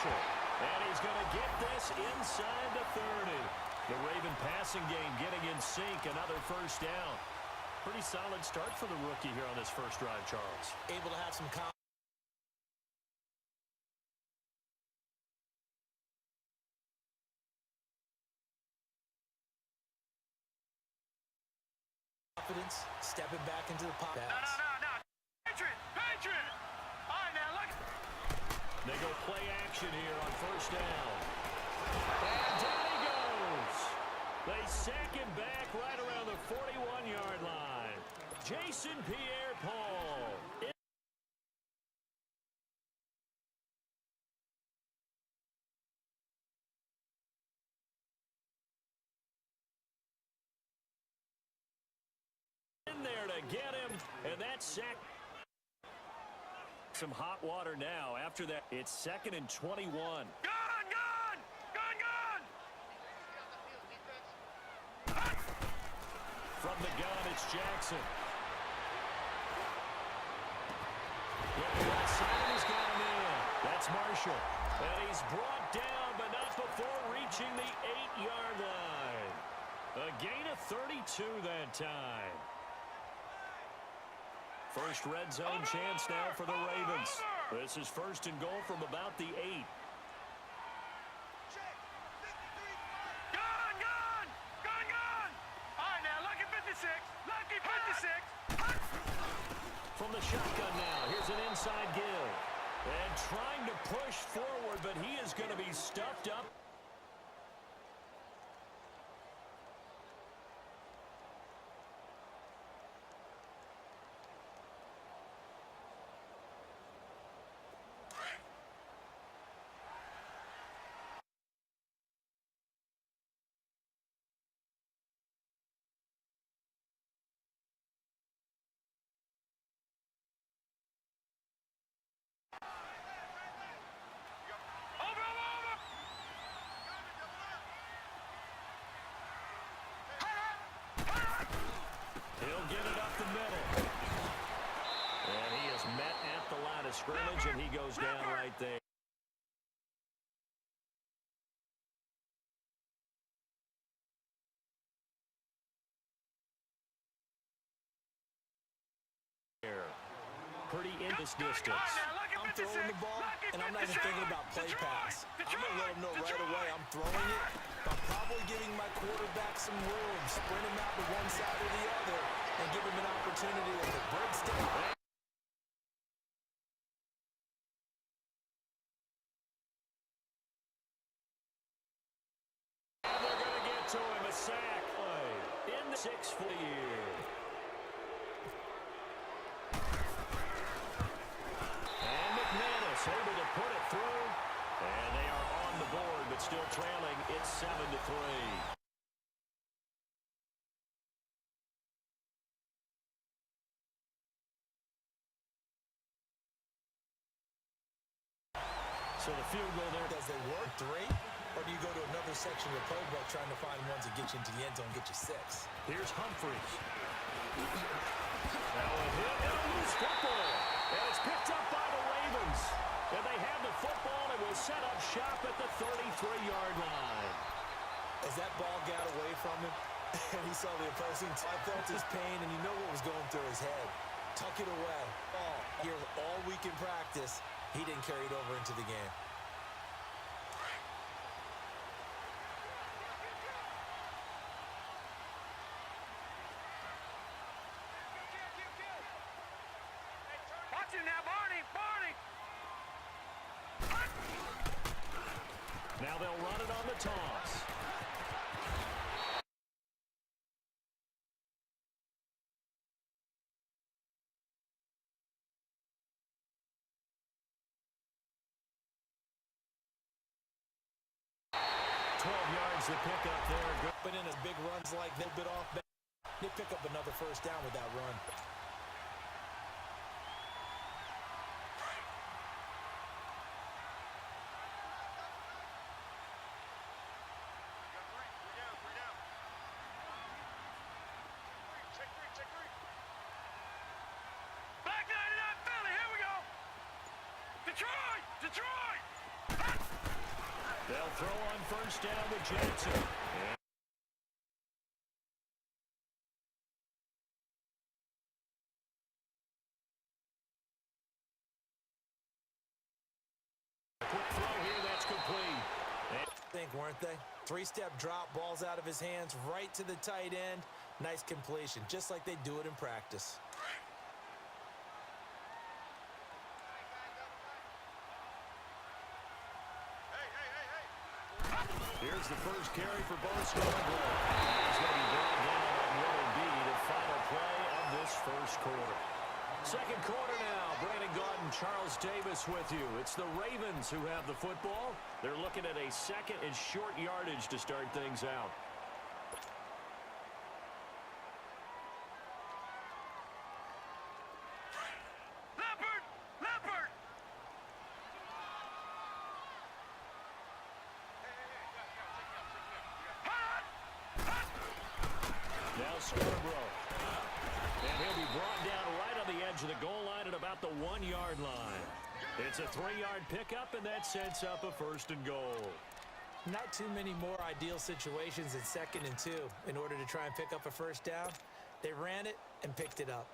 Marshall. And he's going to get this inside the 30. The Raven passing game getting in sync. Another first down. Pretty solid start for the rookie here on this first drive, Charles. Able to have some confidence, stepping back into the pocket. No. Patriot. All right, now, look. They go play action here on first down. And down he goes. They sack him back right around the 41-yard line. Jason Pierre-Paul. In there to get him, and that's sack. Some hot water now. After that, it's 2nd and 21. Gun! From the gun, it's Jackson. With the right side, he's got him in. That's Marshall. And he's brought down, but not before reaching the 8-yard line. A gain of 32 that time. First red zone chance now for the Ravens. This is 1st and goal from about the 8. Gun! All right, now, lucky 56. From the shotgun now, here's an inside give. And trying to push forward, but he is going to be stuffed up. He'll get it up the middle. And he is met at the line of scrimmage, and he goes down right there. Pretty in this distance. I'm throwing the ball, and I'm not even thinking about play pass. I'm going to let him know right away I'm throwing it. I'm probably giving my quarterback some room, sprint him out to one side or the other, and give him an opportunity if it breaks down. And they're going to get to him, a sack play in the 6 for the year. And McManus able to put it through. And they are on the board, but still trailing. It's 7-3. So the field goal there. Does they work 3? Or do you go to another section of the playbook trying to find ones that get you into the end zone, get you 6? Here's Humphries. Now a hit and a loose football. And it's picked up by the Ravens. And they have the football and will set up shop at the 33-yard line. As that ball got away from him, and he saw the opposing, I felt his pain, and you know what was going through his head. Tuck it away. Here all week in practice, he didn't carry it over into the game. Watch him now, Barney! Now they'll run it on the toss. The pick up there. But in his big runs like that, bit off. They pick up another first down with that run. Back 99 Philly, here we go. Detroit! They'll throw on first down with Jackson. Quick throw here, that's complete. Weren't they? Three-step drop, balls out of his hands, right to the tight end. Nice completion, just like they do it in practice. Here's the first carry for both Scarborough. He's going to be brought down on what will be the final play of this first quarter. Second quarter now. Brandon Gaudin, Charles Davis with you. It's the Ravens who have the football. They're looking at a second and short yardage to start things out. Leopard! Leopard! Now Scarborough. And he'll be brought down right on the edge of the goal line at about the 1-yard line. It's a 3-yard pickup, and that sets up a first and goal. Not too many more ideal situations in 2nd and 2 in order to try and pick up a first down. They ran it and picked it up.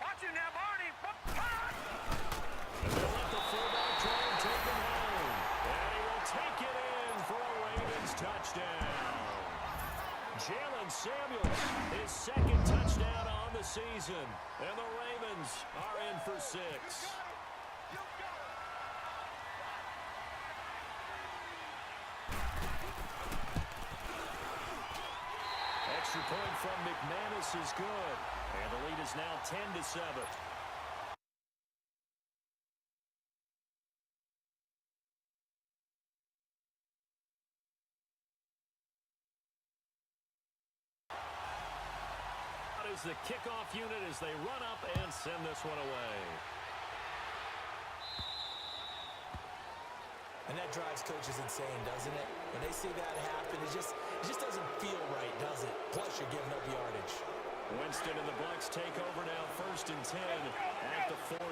Watch him now, Barney! And they'll let the fullback try and take him home. And he will take it in for a Ravens touchdown. Jalen Samuels, his second touchdown on the season. And the Ravens are in for 6. Extra point from McManus is good. And the lead is now 10-7. Is the kickoff unit as they run up and send this one away. And that drives coaches insane, doesn't it? When they see that happen, it just doesn't feel right, does it? Plus, you're giving up yardage. Winston and the Bucs take over now, 1st and 10 at the 40.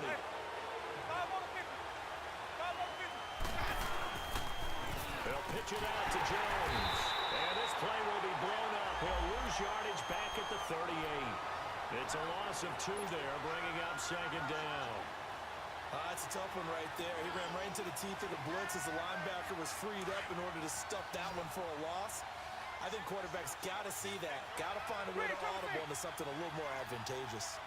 They'll pitch it out to Jones. And this play will be blown up. He'll lose yardage back at the 38. It's a loss of 2 there, bringing up 2nd down. That's a tough one right there. He ran right into the teeth of the blitz as the linebacker was freed up in order to stuff that one for a loss. I think quarterbacks got to see that. Got to find a way to audible into something a little more advantageous.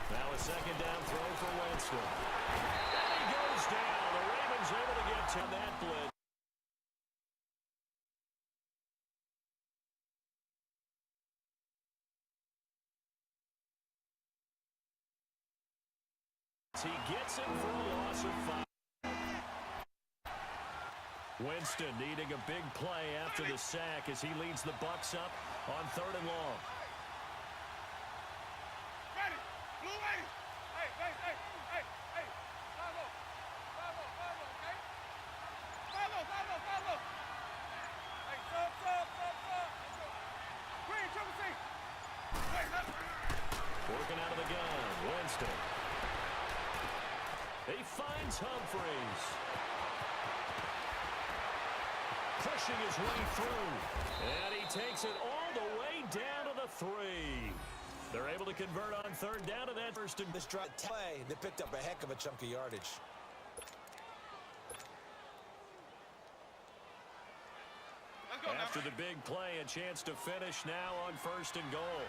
Now a 2nd down throw for Winston. And he goes down. The Ravens able to get to that blitz. He gets it for a loss of 5. Winston needing a big play after the sack as he leads the Bucs up on 3rd and long. Ready! Blue ready! Hey, hey, hey, hey, hey! Follow, okay? Follow! Hey, sub! Green, triple C! Hey, Working out of the gun, Winston. He finds Humphreys. Pushing his way through. And he takes it all the way down to the 3. They're able to convert on 3rd down to that first and this drive play, they picked up a heck of a chunk of yardage. After the big play, a chance to finish now on 1st and goal.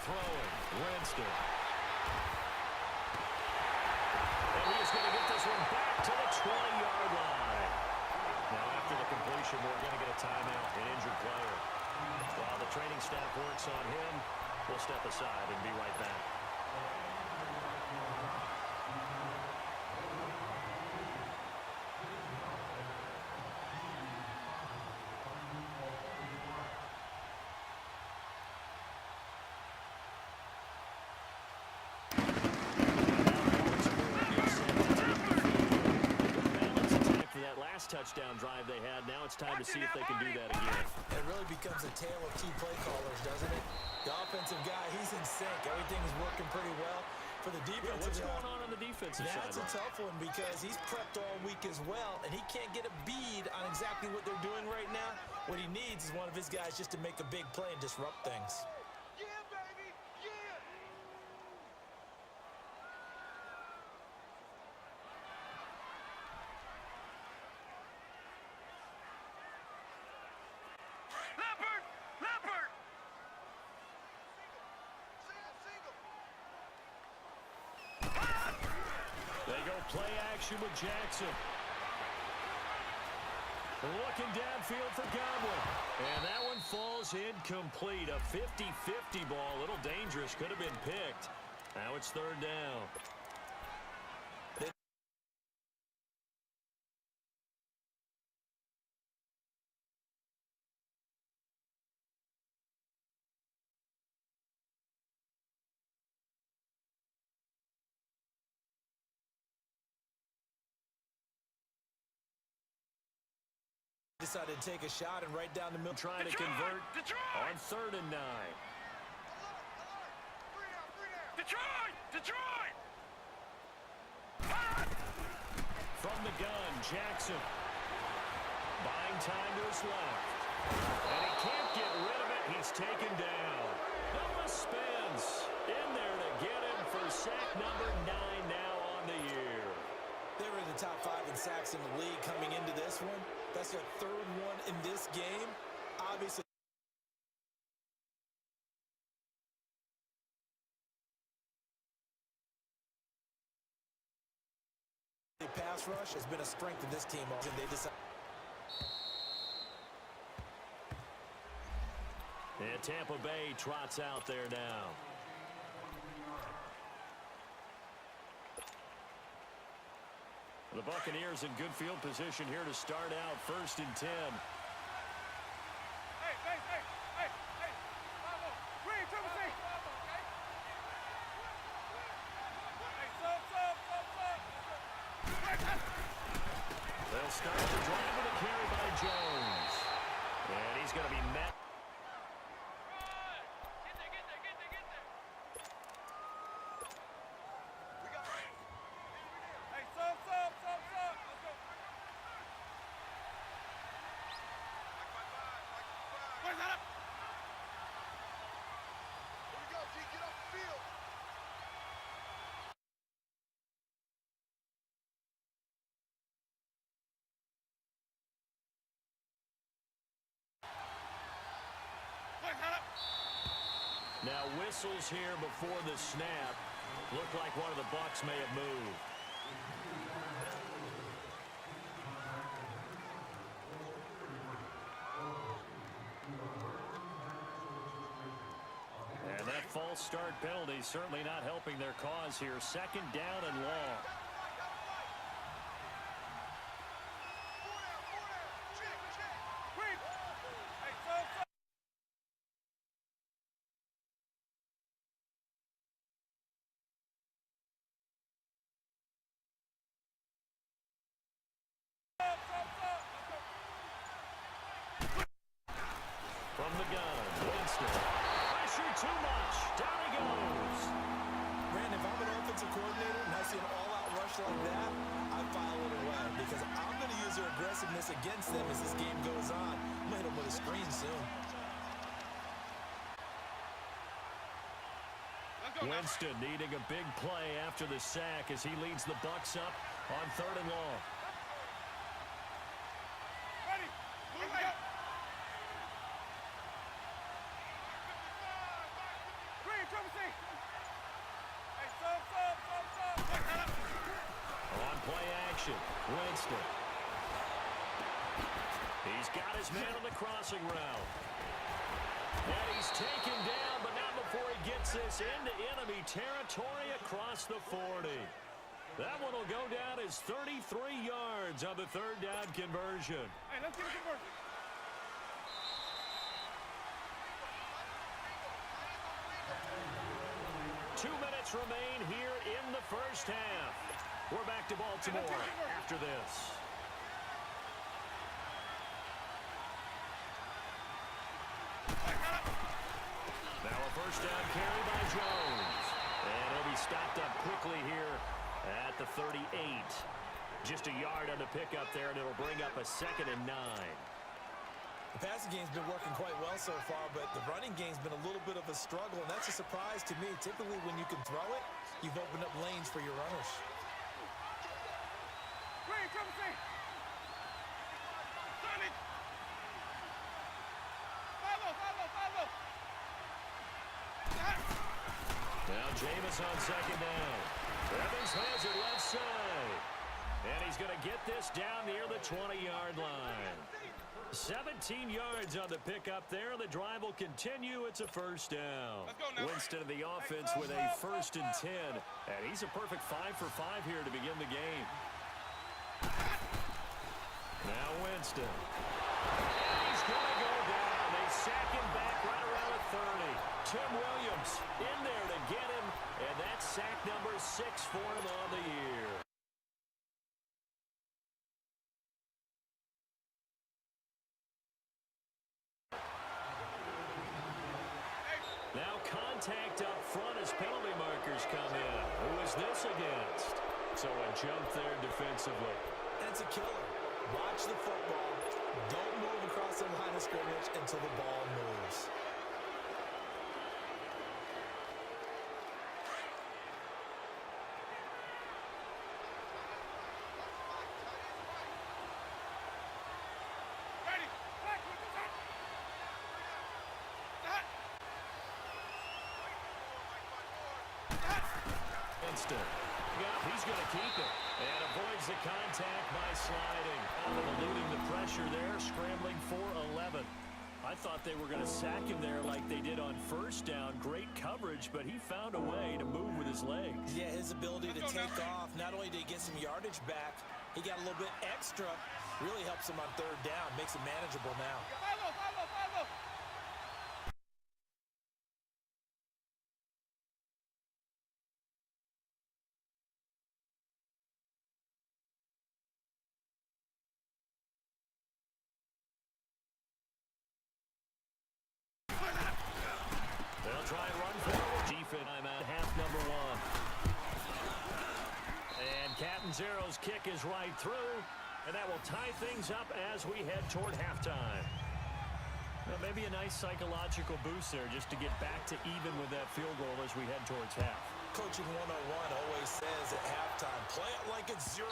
Throwing, Winston. this one back to the 20-yard line. Now, after the completion, we're going to get a timeout, an injured player. While the training staff works on him, we'll step aside and be right back. Touchdown drive they had. Now it's time to see if they can do that again. It really becomes a tale of two play callers, doesn't it? The offensive guy, he's in sync. Everything is working pretty well. For the defense, what's going on the defensive side? That's a tough one because he's prepped all week as well, and he can't get a bead on exactly what they're doing right now. What he needs is one of his guys just to make a big play and disrupt things. Yeah, baby! Yeah! Leopard! Leopard! They go play action with Jackson. Looking downfield for Godwin. And that one falls incomplete. A 50-50 ball. A little dangerous. Could have been picked. Now it's third down. Decided to take a shot and right down the middle. Trying to convert on 3rd and 9. Detroit! Detroit! From the gun, Jackson. Buying time to his left. And he can't get rid of it. He's taken down. Noah Spence in there to get him for sack number 9 now on the year. They were in the top 5 in sacks in the league coming into this one. That's their 3rd one in this game. Obviously, the pass rush has been a strength of this team. And they decide. And Tampa Bay trots out there now. The Buccaneers in good field position here to start out 1st and 10. Hey, hey, hey, hey, hey. Green, triple C. Hey, sub. They'll start the drive with a carry by Jones. And he's going to be met. Now whistles here before the snap. Looked like one of the Bucs may have moved. And that false start penalty certainly not helping their cause here. 2nd down and long. From the gun, Winston. Pressure too much. Down he goes. Brandon, if I'm an offensive coordinator and I see an all-out rush like that, I file it away because I'm going to use their aggressiveness against them as this game goes on. I'm going to hit them with a screen soon. Winston needing a big play after the sack as he leads the Bucs up on 3rd and long. Ready? Move it. Green, triple C. Hey, sub. On Play action. Winston. He's got his man on the crossing route. And he's taken down, but not before he gets this into enemy territory across the 40. That one will go down as 33 yards on the third down conversion. Hey, let's get a conversion. 2 minutes remain here in the first half. We're back to Baltimore after this. Now a first down carry by Jones. And he'll be stopped up quickly here at the 38. Just a yard on the pickup there, and it'll bring up a 2nd and 9. The passing game's been working quite well so far, but the running game's been a little bit of a struggle, and that's a surprise to me. Typically, when you can throw it, you've opened up lanes for your runners. Green, come see. Sonny. Follow. Now Jameis on 2nd down. Evans has it left side. And he's going to get this down near the 20-yard line. 17 yards on the pickup there. The drive will continue. It's a first down. Winston of the offense with a 1st and 10. And he's a perfect 5 for 5 here to begin the game. Now Winston. And he's going to go down. They sack him back right around the 30. Tim Williams in there to get him. And that's sack number 6 for him on the year. Now contact up front as penalty markers come in. Who is this against? So a jump there defensively. That's a killer. Watch the football. Don't move across the line of scrimmage until the ball moves. Ready. Back with the top. Winston. He's going to keep it. And avoids the contact by sliding. Eluding the pressure there, scrambling for 11. I thought they were going to sack him there like they did on first down. Great coverage, but he found a way to move with his legs. Yeah, his ability to take off, not only did he get some yardage back, he got a little bit extra. Really helps him on 3rd down, makes it manageable now. Follow. They'll try and run forward. Defense time at half number 1. And Captain Zero's kick is right through. And that will tie things up as we head toward halftime. Well, maybe a nice psychological boost there just to get back to even with that field goal as we head towards half. Coaching 101 always says at halftime, play it like it's 0-0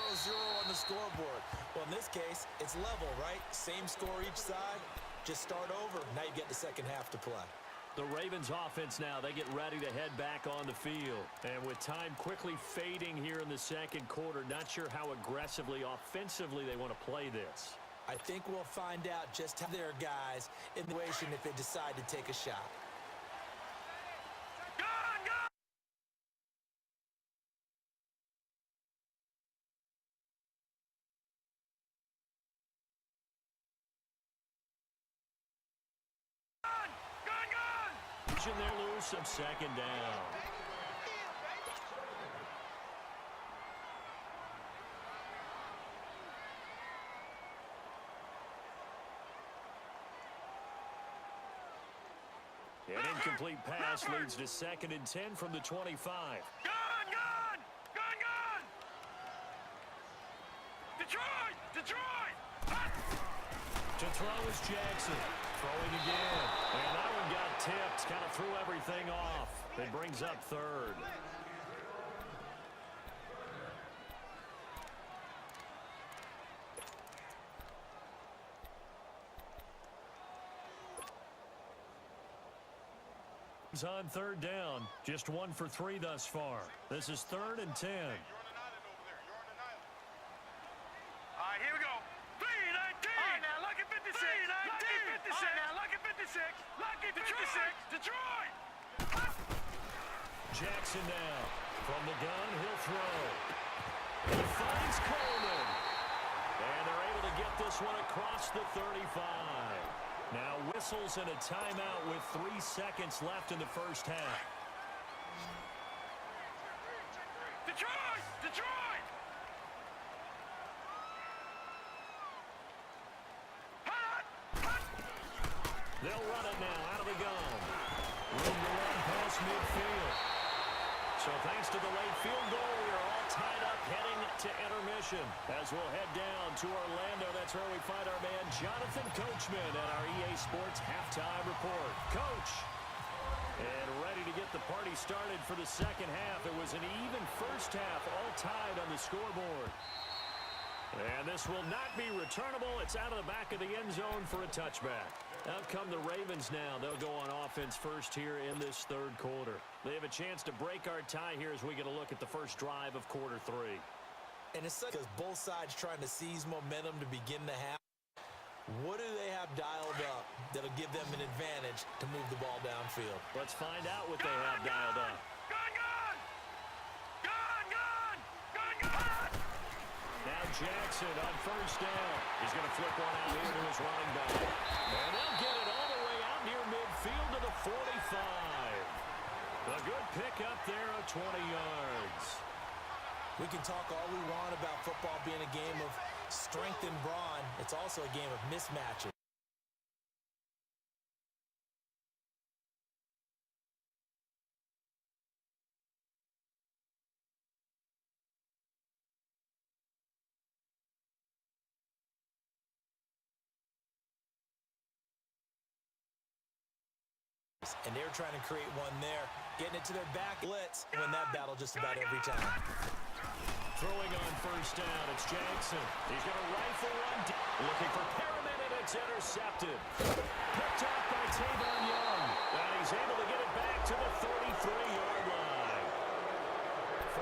on the scoreboard. Well, in this case, it's level, right? Same score each side. Just start over. Now you get the second half to play. The Ravens offense now, they get ready to head back on the field. And with time quickly fading here in the second quarter, not sure how aggressively, offensively they want to play this. I think we'll find out just how their guys in the situation if they decide to take a shot. They're loose of 2nd down. An incomplete pass leads to 2nd and 10 from the 25. Gun! Detroit! To throw is Jackson. Throwing again. And that one got tipped. Kind of threw everything off. It brings up 3rd. On 3rd down. Just 1 for 3 thus far. This is 3rd and 10. 56. Lucky 56. Detroit. Jackson now. From the gun, he'll throw. He finds Coleman. And they're able to get this one across the 35. Now whistles and a timeout with 3 seconds left in the first half. Detroit! Detroit! Hot! Hot! They'll run it now out of the gun. Room to run past midfield. So thanks to the late field goal, we are all tied up heading to intermission. As we'll head down to Orlando, that's where we find our man Jonathan Coachman at our EA Sports Halftime Report. Coach! And ready to get the party started for the second half. It was an even first half, all tied on the scoreboard. And this will not be returnable. It's out of the back of the end zone for a touchback. Out come the Ravens now. They'll go on offense first here in this third quarter. They have a chance to break our tie here as we get a look at the first drive of quarter 3. And it's such because both sides trying to seize momentum to begin the half. What do they have dialed up that'll give them an advantage to move the ball downfield? Let's find out what they have dialed up. Gun, gun! Gun, gun! Gun, gun! Now Jackson on first down. He's going to flip one out here to his running back. And they'll get it all the way out near midfield to the 45. A good pick up there of 20 yards. We can talk all we want about football being a game of strength and brawn. It's also a game of mismatches. And they're trying to create one there, getting it to their back blitz, win that battle just about every time. Throwing on first down, it's Jackson. He's going to rifle one deep. Looking for Perriman, and it's intercepted. Picked off by Tavon Young. And he's able to get it back to the 33-yard line.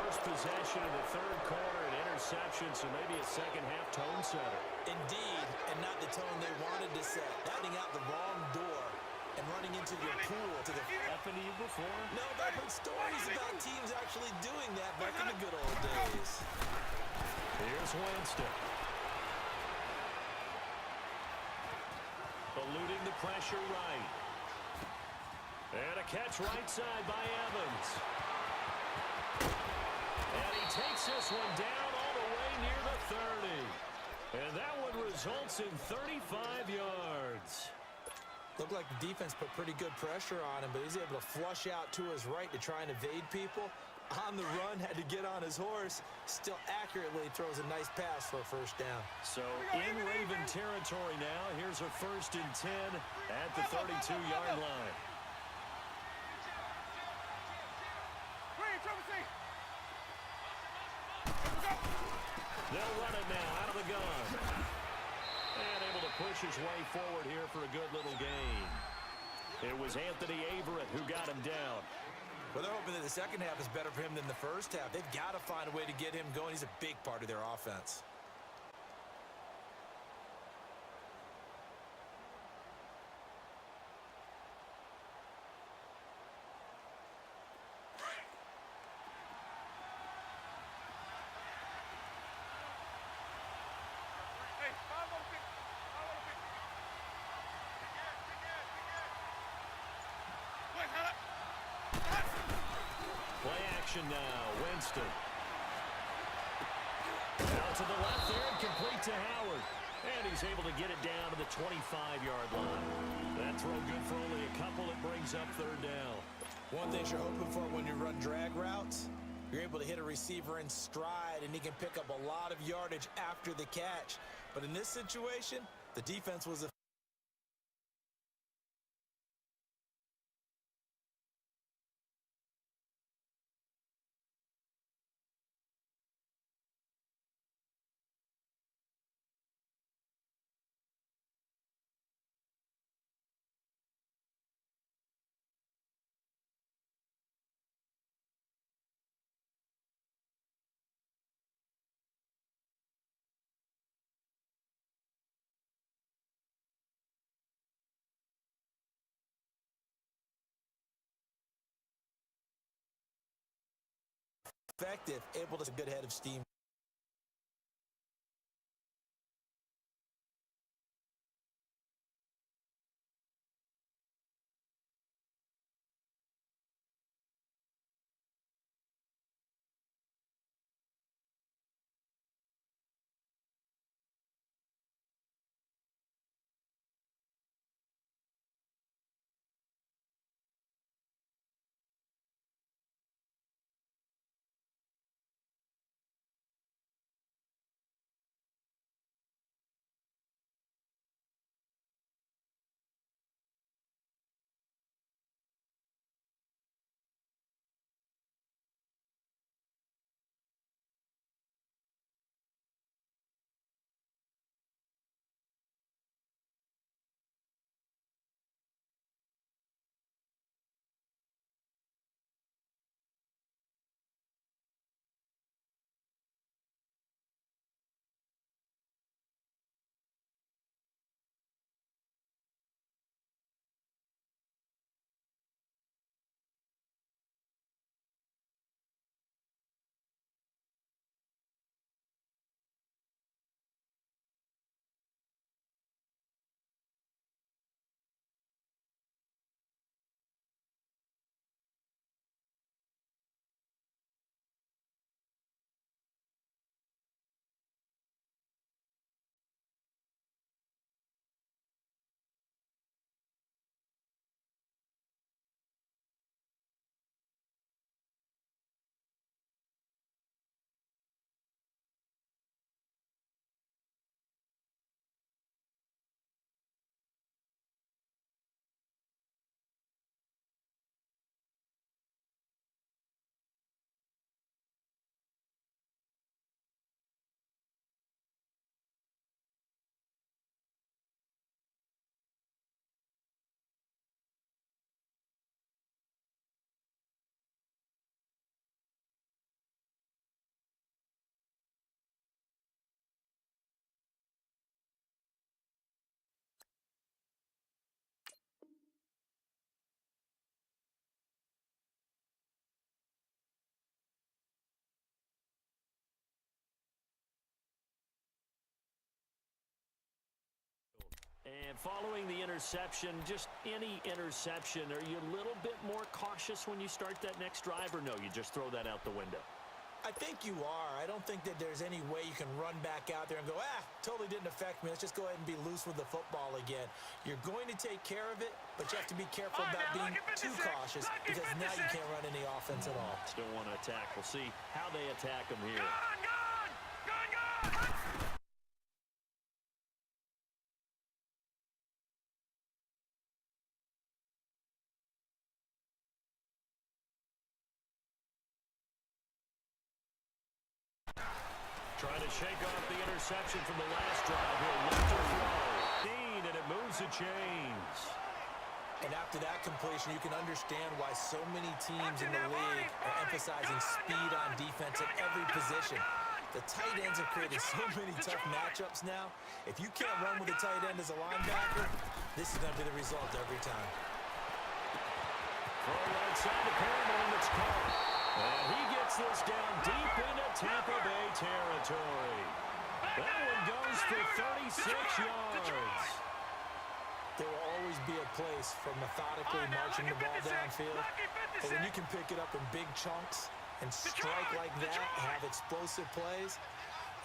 First possession of the third quarter, an interception, so maybe a second-half tone setter. Indeed, and not the tone they wanted to set. Finding out the wrong door and running into your pool. Happened to you before? No, but I've heard stories about teams actually doing that back in the good old days. Here's Winston. Eluding the pressure right. And a catch right side by Evans. And he takes this one down all the way near the 30. And that one results in 35 yards. Looked like the defense put pretty good pressure on him, but he's able to flush out to his right to try and evade people. On the run, had to get on his horse. Still accurately throws a nice pass for a first down. So in Raven territory now. Here's a 1st and 10 at the 32-yard line. They'll run it now out of the gun. And able to push his way forward here for a good little gain. It was Anthony Averett who got him down. Well, they're hoping that the second half is better for him than the first half. They've got to find a way to get him going. He's a big part of their offense. Play action now. Winston. Out to the left there and complete to Howard. And he's able to get it down to the 25-yard line. That throw good for only a couple. It brings up third down. One thing you're hoping for when you run drag routes, you're able to hit a receiver in stride, and he can pick up a lot of yardage after the catch. But in this situation, the defense was effective, able to get a good head of steam. And following the interception, just any interception, are you a little bit more cautious when you start that next drive, or no, you just throw that out the window? I think you are. I don't think that there's any way you can run back out there and go, totally didn't affect me. Let's just go ahead and be loose with the football again. You're going to take care of it, but you have to be careful about being too cautious because now you can't run any offense at all. Still want to attack. We'll see how they attack them here. Trying to shake off the interception from the last drive. He'll lift her throw. And it moves the chains. And after that completion, you can understand why so many teams in the league are emphasizing speed on defense at every position. The tight ends have created so many tough matchups now. If you can't run with a tight end as a linebacker, this is going to be the result every time. Throw right side to Perriman, and it's caught. And he gets this down deep into Tampa Bay territory. That one goes for 36 yards. There will always be a place for methodically marching the ball downfield. But when you can pick it up in big chunks and strike like that, have explosive plays,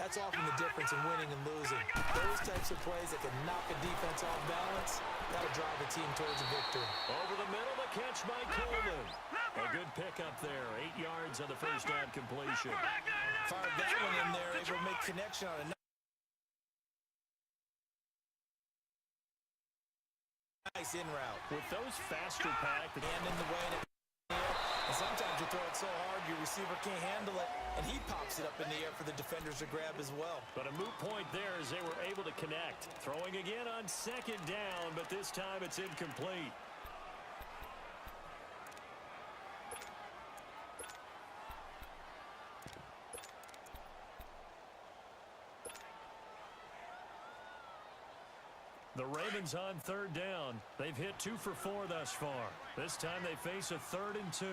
that's often the difference in winning and losing. Those types of plays that can knock a defense off balance, that'll drive a team towards a victory. Over the middle, the catch by Coleman. A good pickup there. 8 yards on the first down completion. Fired that one in there, able to make connection on a nice in route. With those faster packed and in the way to and sometimes you throw it so hard your receiver can't handle it, and he pops it up in the air for the defenders to grab as well. But a moot point there as they were able to connect. Throwing again on second down, but this time it's incomplete. The Ravens on third down. They've hit 2 for 4 thus far. This time they face a 3rd and 2.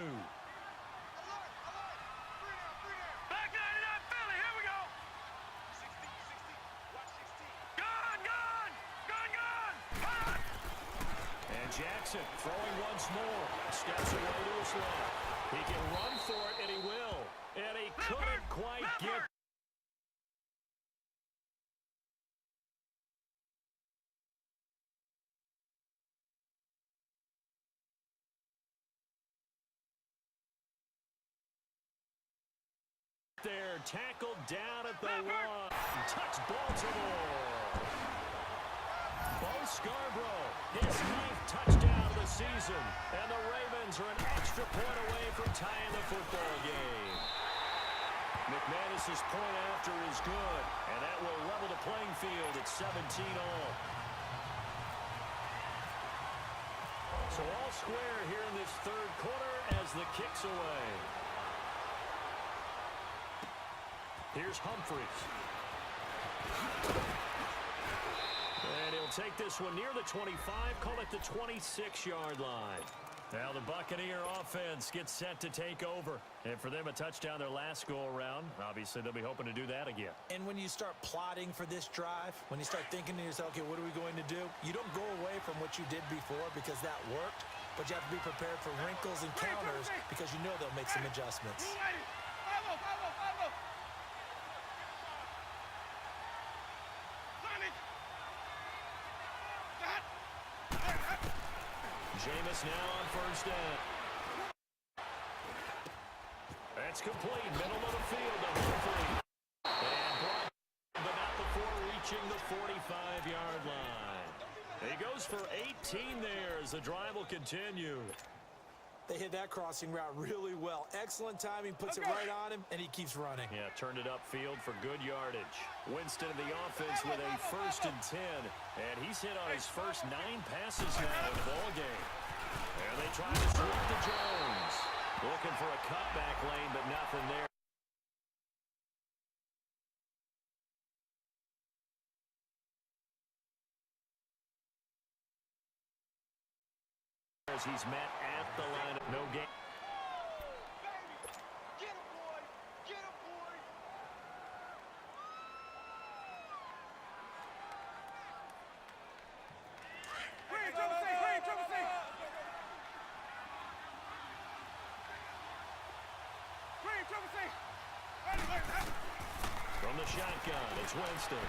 Jackson throwing once more. Steps away to his left. He can run for it, and he will. And he couldn't quite get there. Tackled down at the 1. Touch Baltimore. Bo Scarborough, his 9th touchdown of the season. And the Ravens are an extra point away from tying the football game. McManus's point after is good. And that will level the playing field at 17 all. So all square here in this third quarter as the kick's away. Here's Humphries. And he'll take this one near the 25, call it the 26-yard line. Now the Buccaneer offense gets set to take over. And for them, a touchdown their last go-around. Obviously, they'll be hoping to do that again. And when you start plotting for this drive, when you start thinking to yourself, okay, what are we going to do? You don't go away from what you did before because that worked, but you have to be prepared for wrinkles and counters because you know they'll make some adjustments. Jameis now on first down. That's complete. Middle of the field to Humphrey. And brought, but not before reaching the 45-yard line. He goes for 18 there as the drive will continue. They hit that crossing route really well. Excellent timing, puts it right on him, and he keeps running. Yeah, turned it upfield for good yardage. Winston in the offense with a 1st and 10. And he's hit on his first 9 passes now in the ball game. And they try to sweep to Jones. Looking for a cutback lane, but nothing there. As he's met at the line of no game. Get him, boy! Get him, boy! Green, triple C! Green, triple C! Green, triple C! From the shotgun, it's Winston.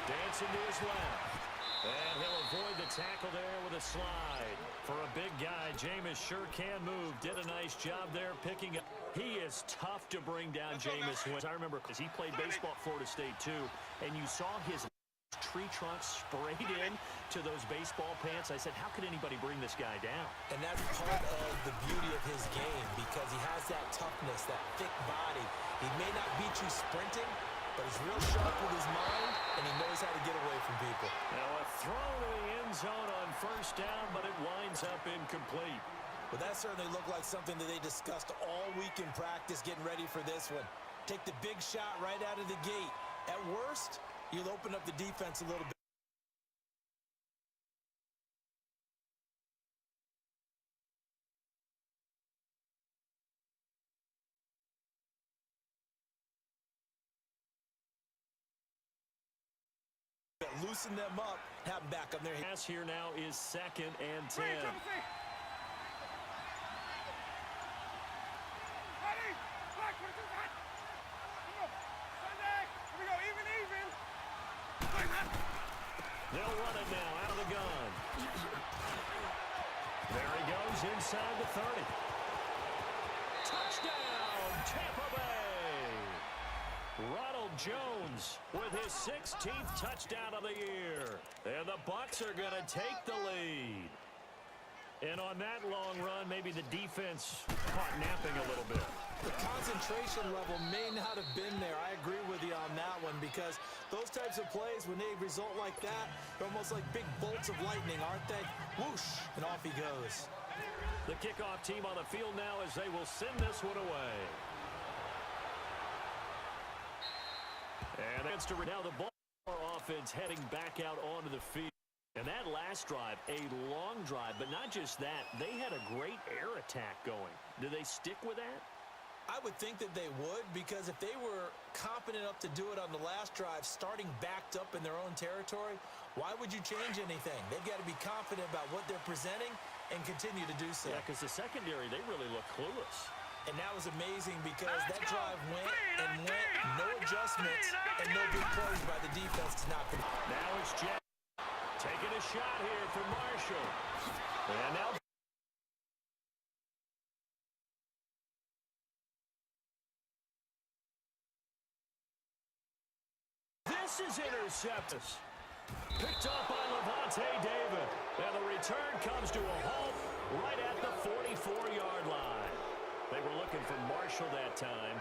Dancing to his left. And he'll avoid the tackle there with a slide. For a big guy, Jameis sure can move. Did a nice job there picking up. He is tough to bring down, Jameis. I remember because he played baseball at Florida State too, and you saw his tree trunk sprayed in to those baseball pants. I said, how could anybody bring this guy down? And that's part of the beauty of his game because he has that toughness, that thick body. He may not beat you sprinting, but he's real sharp with his mind, and he knows how to get away from people. Now a throw to the end zone on first down, but it winds up incomplete. Well, that certainly looked like something that they discussed all week in practice getting ready for this one. Take the big shot right out of the gate. At worst, you'll open up the defense a little bit. Loosen them up, have them back on their hands. Pass here now is 2nd and 10. Green, triple C! Ready? Black, what is this? Hot! Come on! Sunday! Here we go, even! They'll run it now out of the gun. There he goes inside the 30. Touchdown, Tampa Bay! Ronald Jones with his 16th touchdown of the year. And the Bucs are going to take the lead. And on that long run, maybe the defense caught napping a little bit. The concentration level may not have been there. I agree with you on that one because those types of plays, when they result like that, they're almost like big bolts of lightning, aren't they? Whoosh, and off he goes. The kickoff team on the field now as they will send this one away. And that's to now the ball offense heading back out onto the field. And that last drive, a long drive, but not just that. They had a great air attack going. Do they stick with that? I would think that they would, because if they were confident enough to do it on the last drive, starting backed up in their own territory, why would you change anything? They've got to be confident about what they're presenting and continue to do so. Yeah, because the secondary, they really look clueless. And that was amazing because that drive went and went, no adjustments, and no big plays by the defense. Now it's Jack taking a shot here for Marshall. And now this is intercepted. Picked up by Levante David. And the return comes to a halt right at the 44-yard line. They were looking for Marshall that time.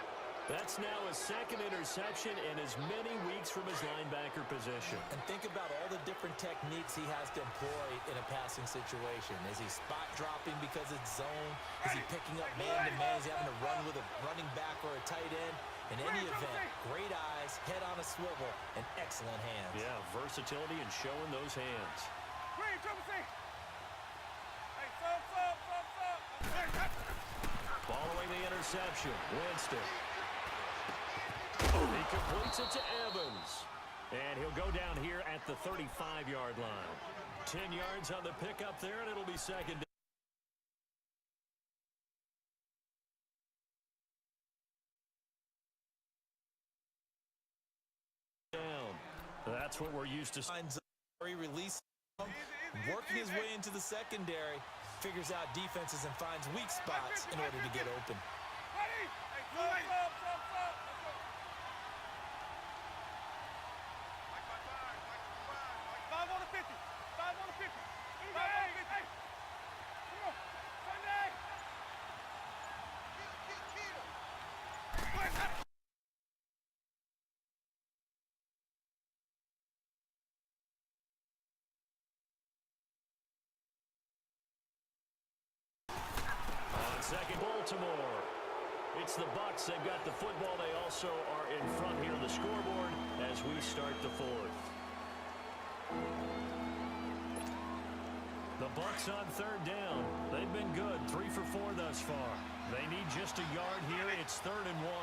That's now his second interception in as many weeks from his linebacker position. And think about all the different techniques he has to employ in a passing situation. Is he spot dropping because it's zone? Is he picking up man-to-man? Is he having to run with a running back or a tight end? In any event, great eyes, head on a swivel, and excellent hands. Yeah, versatility and showing those hands. Following the interception, Winston. He completes it to Evans. And he'll go down here at the 35-yard line. 10 yards on the pickup there, and it'll be second down. That's what we're used to. Release, working his way into the secondary, figures out defenses and finds weak spots in order to get open. Second, Baltimore. It's the Bucs. They've got the football. They also are in front here on the scoreboard as we start the fourth. The Bucs on third down. They've been good. 3 for 4 thus far. They need just a yard here. It's 3rd and 1.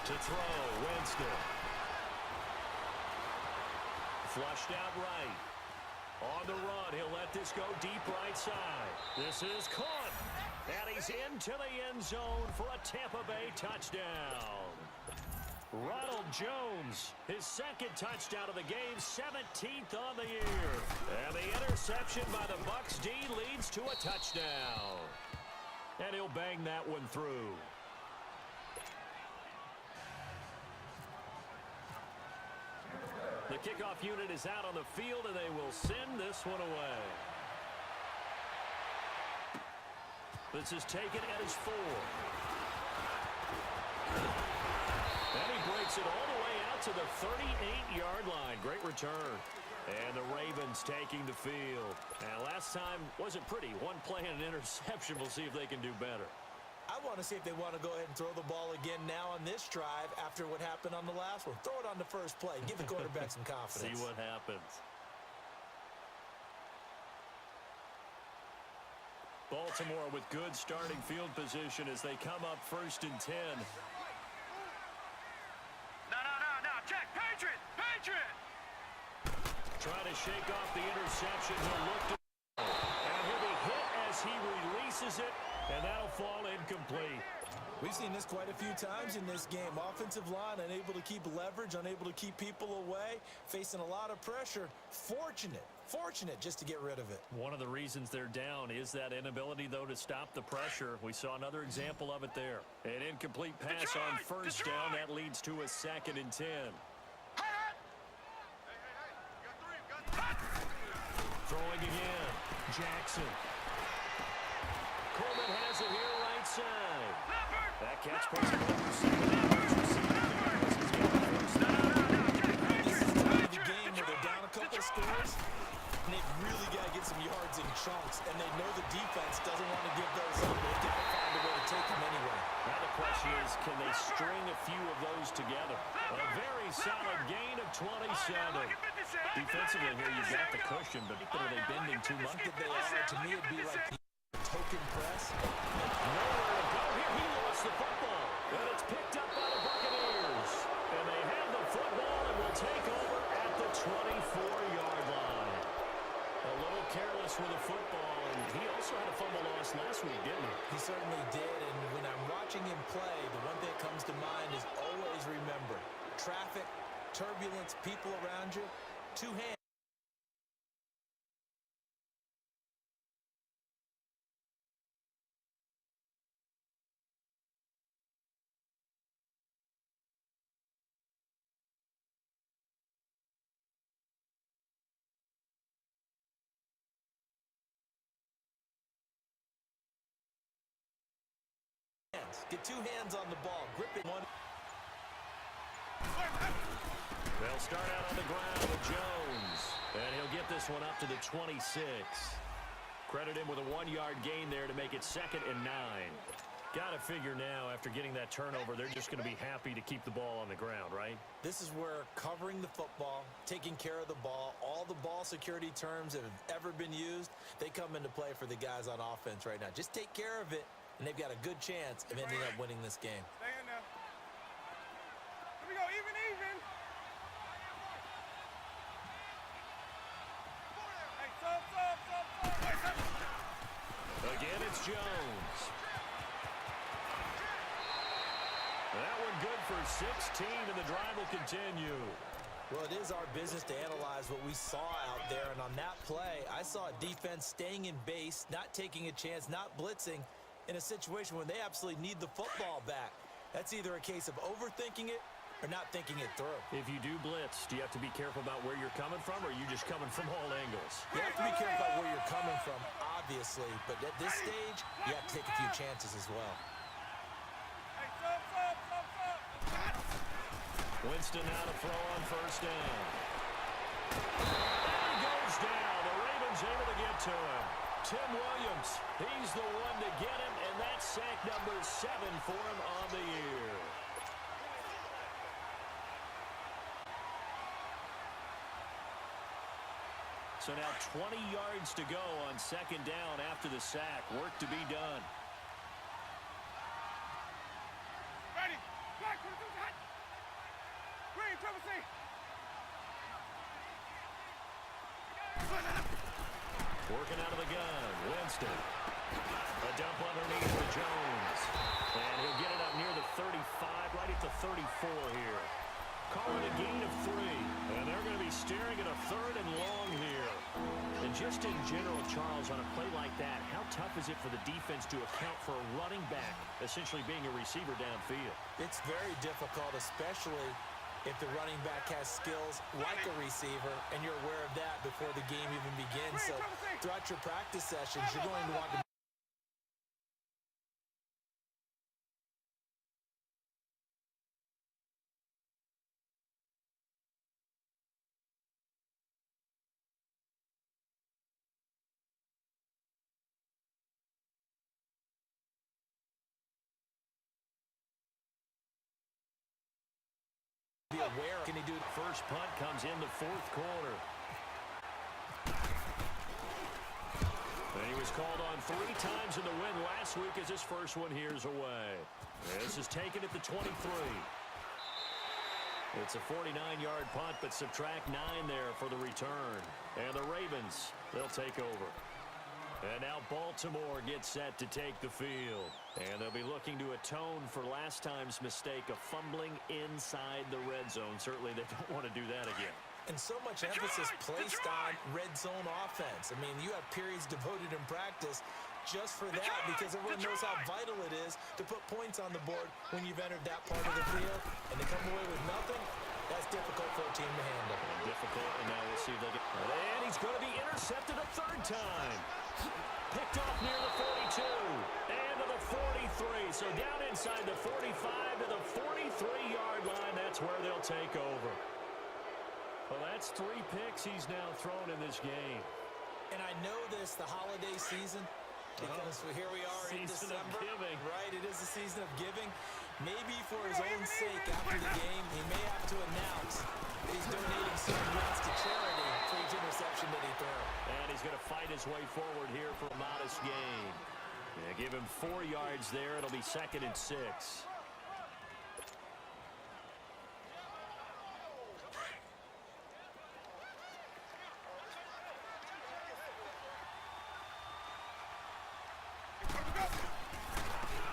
To throw, Winston. Flushed out right. On the run, he'll let this go deep right side. This is caught. And he's into the end zone for a Tampa Bay touchdown. Ronald Jones, his second touchdown of the game, 17th on the year. And the interception by the Bucs D leads to a touchdown. And he'll bang that one through. The kickoff unit is out on the field, and they will send this one away. This is taken at his 4. And he breaks it all the way out to the 38-yard line. Great return. And the Ravens taking the field. And last time wasn't pretty. One play and an interception. We'll see if they can do better. I want to see if they want to go ahead and throw the ball again now on this drive after what happened on the last one. Throw it on the first play. Give the quarterback some confidence. See what happens. Baltimore with good starting field position as they come up 1st and 10. No. Check. Patriot. Trying to shake off the interception. He'll look to... And he'll be hit as he releases it. And that'll fall incomplete. We've seen this quite a few times in this game. Offensive line unable to keep leverage, unable to keep people away, facing a lot of pressure. Fortunate just to get rid of it. One of the reasons they're down is that inability, though, to stop the pressure. We saw another example of it there. An incomplete pass on first down. That leads to a 2nd and 10. Throwing again. Jackson. Coleman has it here right side. That catch puts him over 7 yards. This is the time of the game where they're down a couple scores, and they they've really got to get some yards in chunks, and they know the defense doesn't want to give those up. They've got to find a way to take them anyway. Now the question is, can they string a few of those together? A very solid gain of 27. Defensively here, you've got the cushion, but are they bending too much? If they are, to me, it'd be like the token press. Nowhere to go here. He lost the football. And it's picked up by the Buccaneers. And they have the football and will take over at the 24-yard line. A little careless with the football, and he also had a fumble loss last week, didn't he? He certainly did, and when I'm watching him play, the one thing that comes to mind is always remember, traffic, turbulence, people around you, two hands. Get two hands on the ball. Grip it one. They'll start out on the ground with Jones. And he'll get this one up to the 26. Credit him with a 1-yard gain there to make it 2nd and 9. Got to figure now, after getting that turnover, they're just going to be happy to keep the ball on the ground, right? This is where covering the football, taking care of the ball, all the ball security terms that have ever been used, they come into play for the guys on offense right now. Just take care of it, and they've got a good chance of ending up winning this game. Stay in there. Here we go, even. Hey, sub. Again, it's Jones. That one good for 16, and the drive will continue. Well, it is our business to analyze what we saw out there, and on that play, I saw a defense staying in base, not taking a chance, not blitzing, in a situation where they absolutely need the football back. That's either a case of overthinking it or not thinking it through. If you do blitz, do you have to be careful about where you're coming from, or are you just coming from all angles? You have to be careful about where you're coming from, obviously, but at this stage, you have to take a few chances as well. Hey, sub. Winston now to throw on 1st down. And he goes down. The Ravens able to get to him. Tim Williams, he's the one to get him, and that's sack number 7 for him on the year. So now 20 yards to go on 2nd down after the sack. Work to be done. Ready. Black, hot. Green, triple C. Working out of the gun, Winston. A dump underneath for Jones. And he'll get it up near the 35, right at the 34 here. Calling a gain of 3. And they're going to be staring at a 3rd and long here. And just in general, Charles, on a play like that, how tough is it for the defense to account for a running back essentially being a receiver downfield? It's very difficult, especially if the running back has skills like a receiver, and you're aware of that before the game even begins. So throughout your practice sessions, you're going to want to be aware. Can he do it? First punt comes in the 4th quarter. And he was called on 3 times in the win last week as his first one here's away. This is taken at the 23. It's a 49-yard punt, but subtract 9 there for the return. And the Ravens, they'll take over. And now Baltimore gets set to take the field. And they'll be looking to atone for last time's mistake of fumbling inside the red zone. Certainly they don't want to do that again. And so much emphasis placed on red zone offense. I mean, you have periods devoted in practice just for that because everyone knows how vital it is to put points on the board when you've entered that part of the field. And to come away with nothing, that's difficult for a team to handle. Difficult, and now we'll see if they get... And he's going to be intercepted a 3rd time. Picked off near the 42 and to the 43. So down inside the 45 to the 43-yard line. That's where they'll take over. Well, that's 3 picks he's now thrown in this game. I know this, the holiday season, because here we are in Season of December. giving. Right, it is the season of giving. Maybe for his own sake after the game, he may have to announce he's donating some yards to charity for each interception that he threw. And he's going to fight his way forward here for a modest gain. Yeah, give him 4 yards there. It'll be 2nd and 6.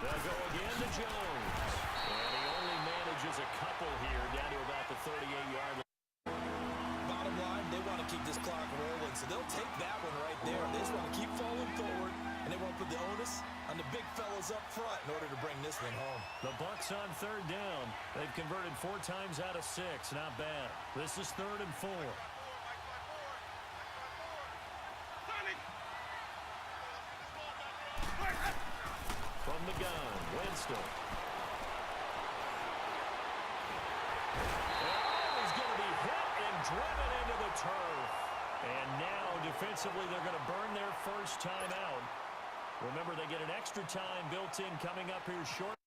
They'll go again to Jones. And he only manages a couple here down to about the 38-yard line. Bottom line, they want to keep this clock rolling, so they'll take that one right there. They just want to keep falling forward, and they won't put the onus on the big fellas up front in order to bring this one home. The Bucs on 3rd down. They've converted 4 times out of 6. Not bad. This is 3rd and 4. From the gun, Winston. Oh, he's going to be hit and driven into the turf. And now, defensively, they're going to burn their first time out. Remember, they get an extra time built in coming up here short.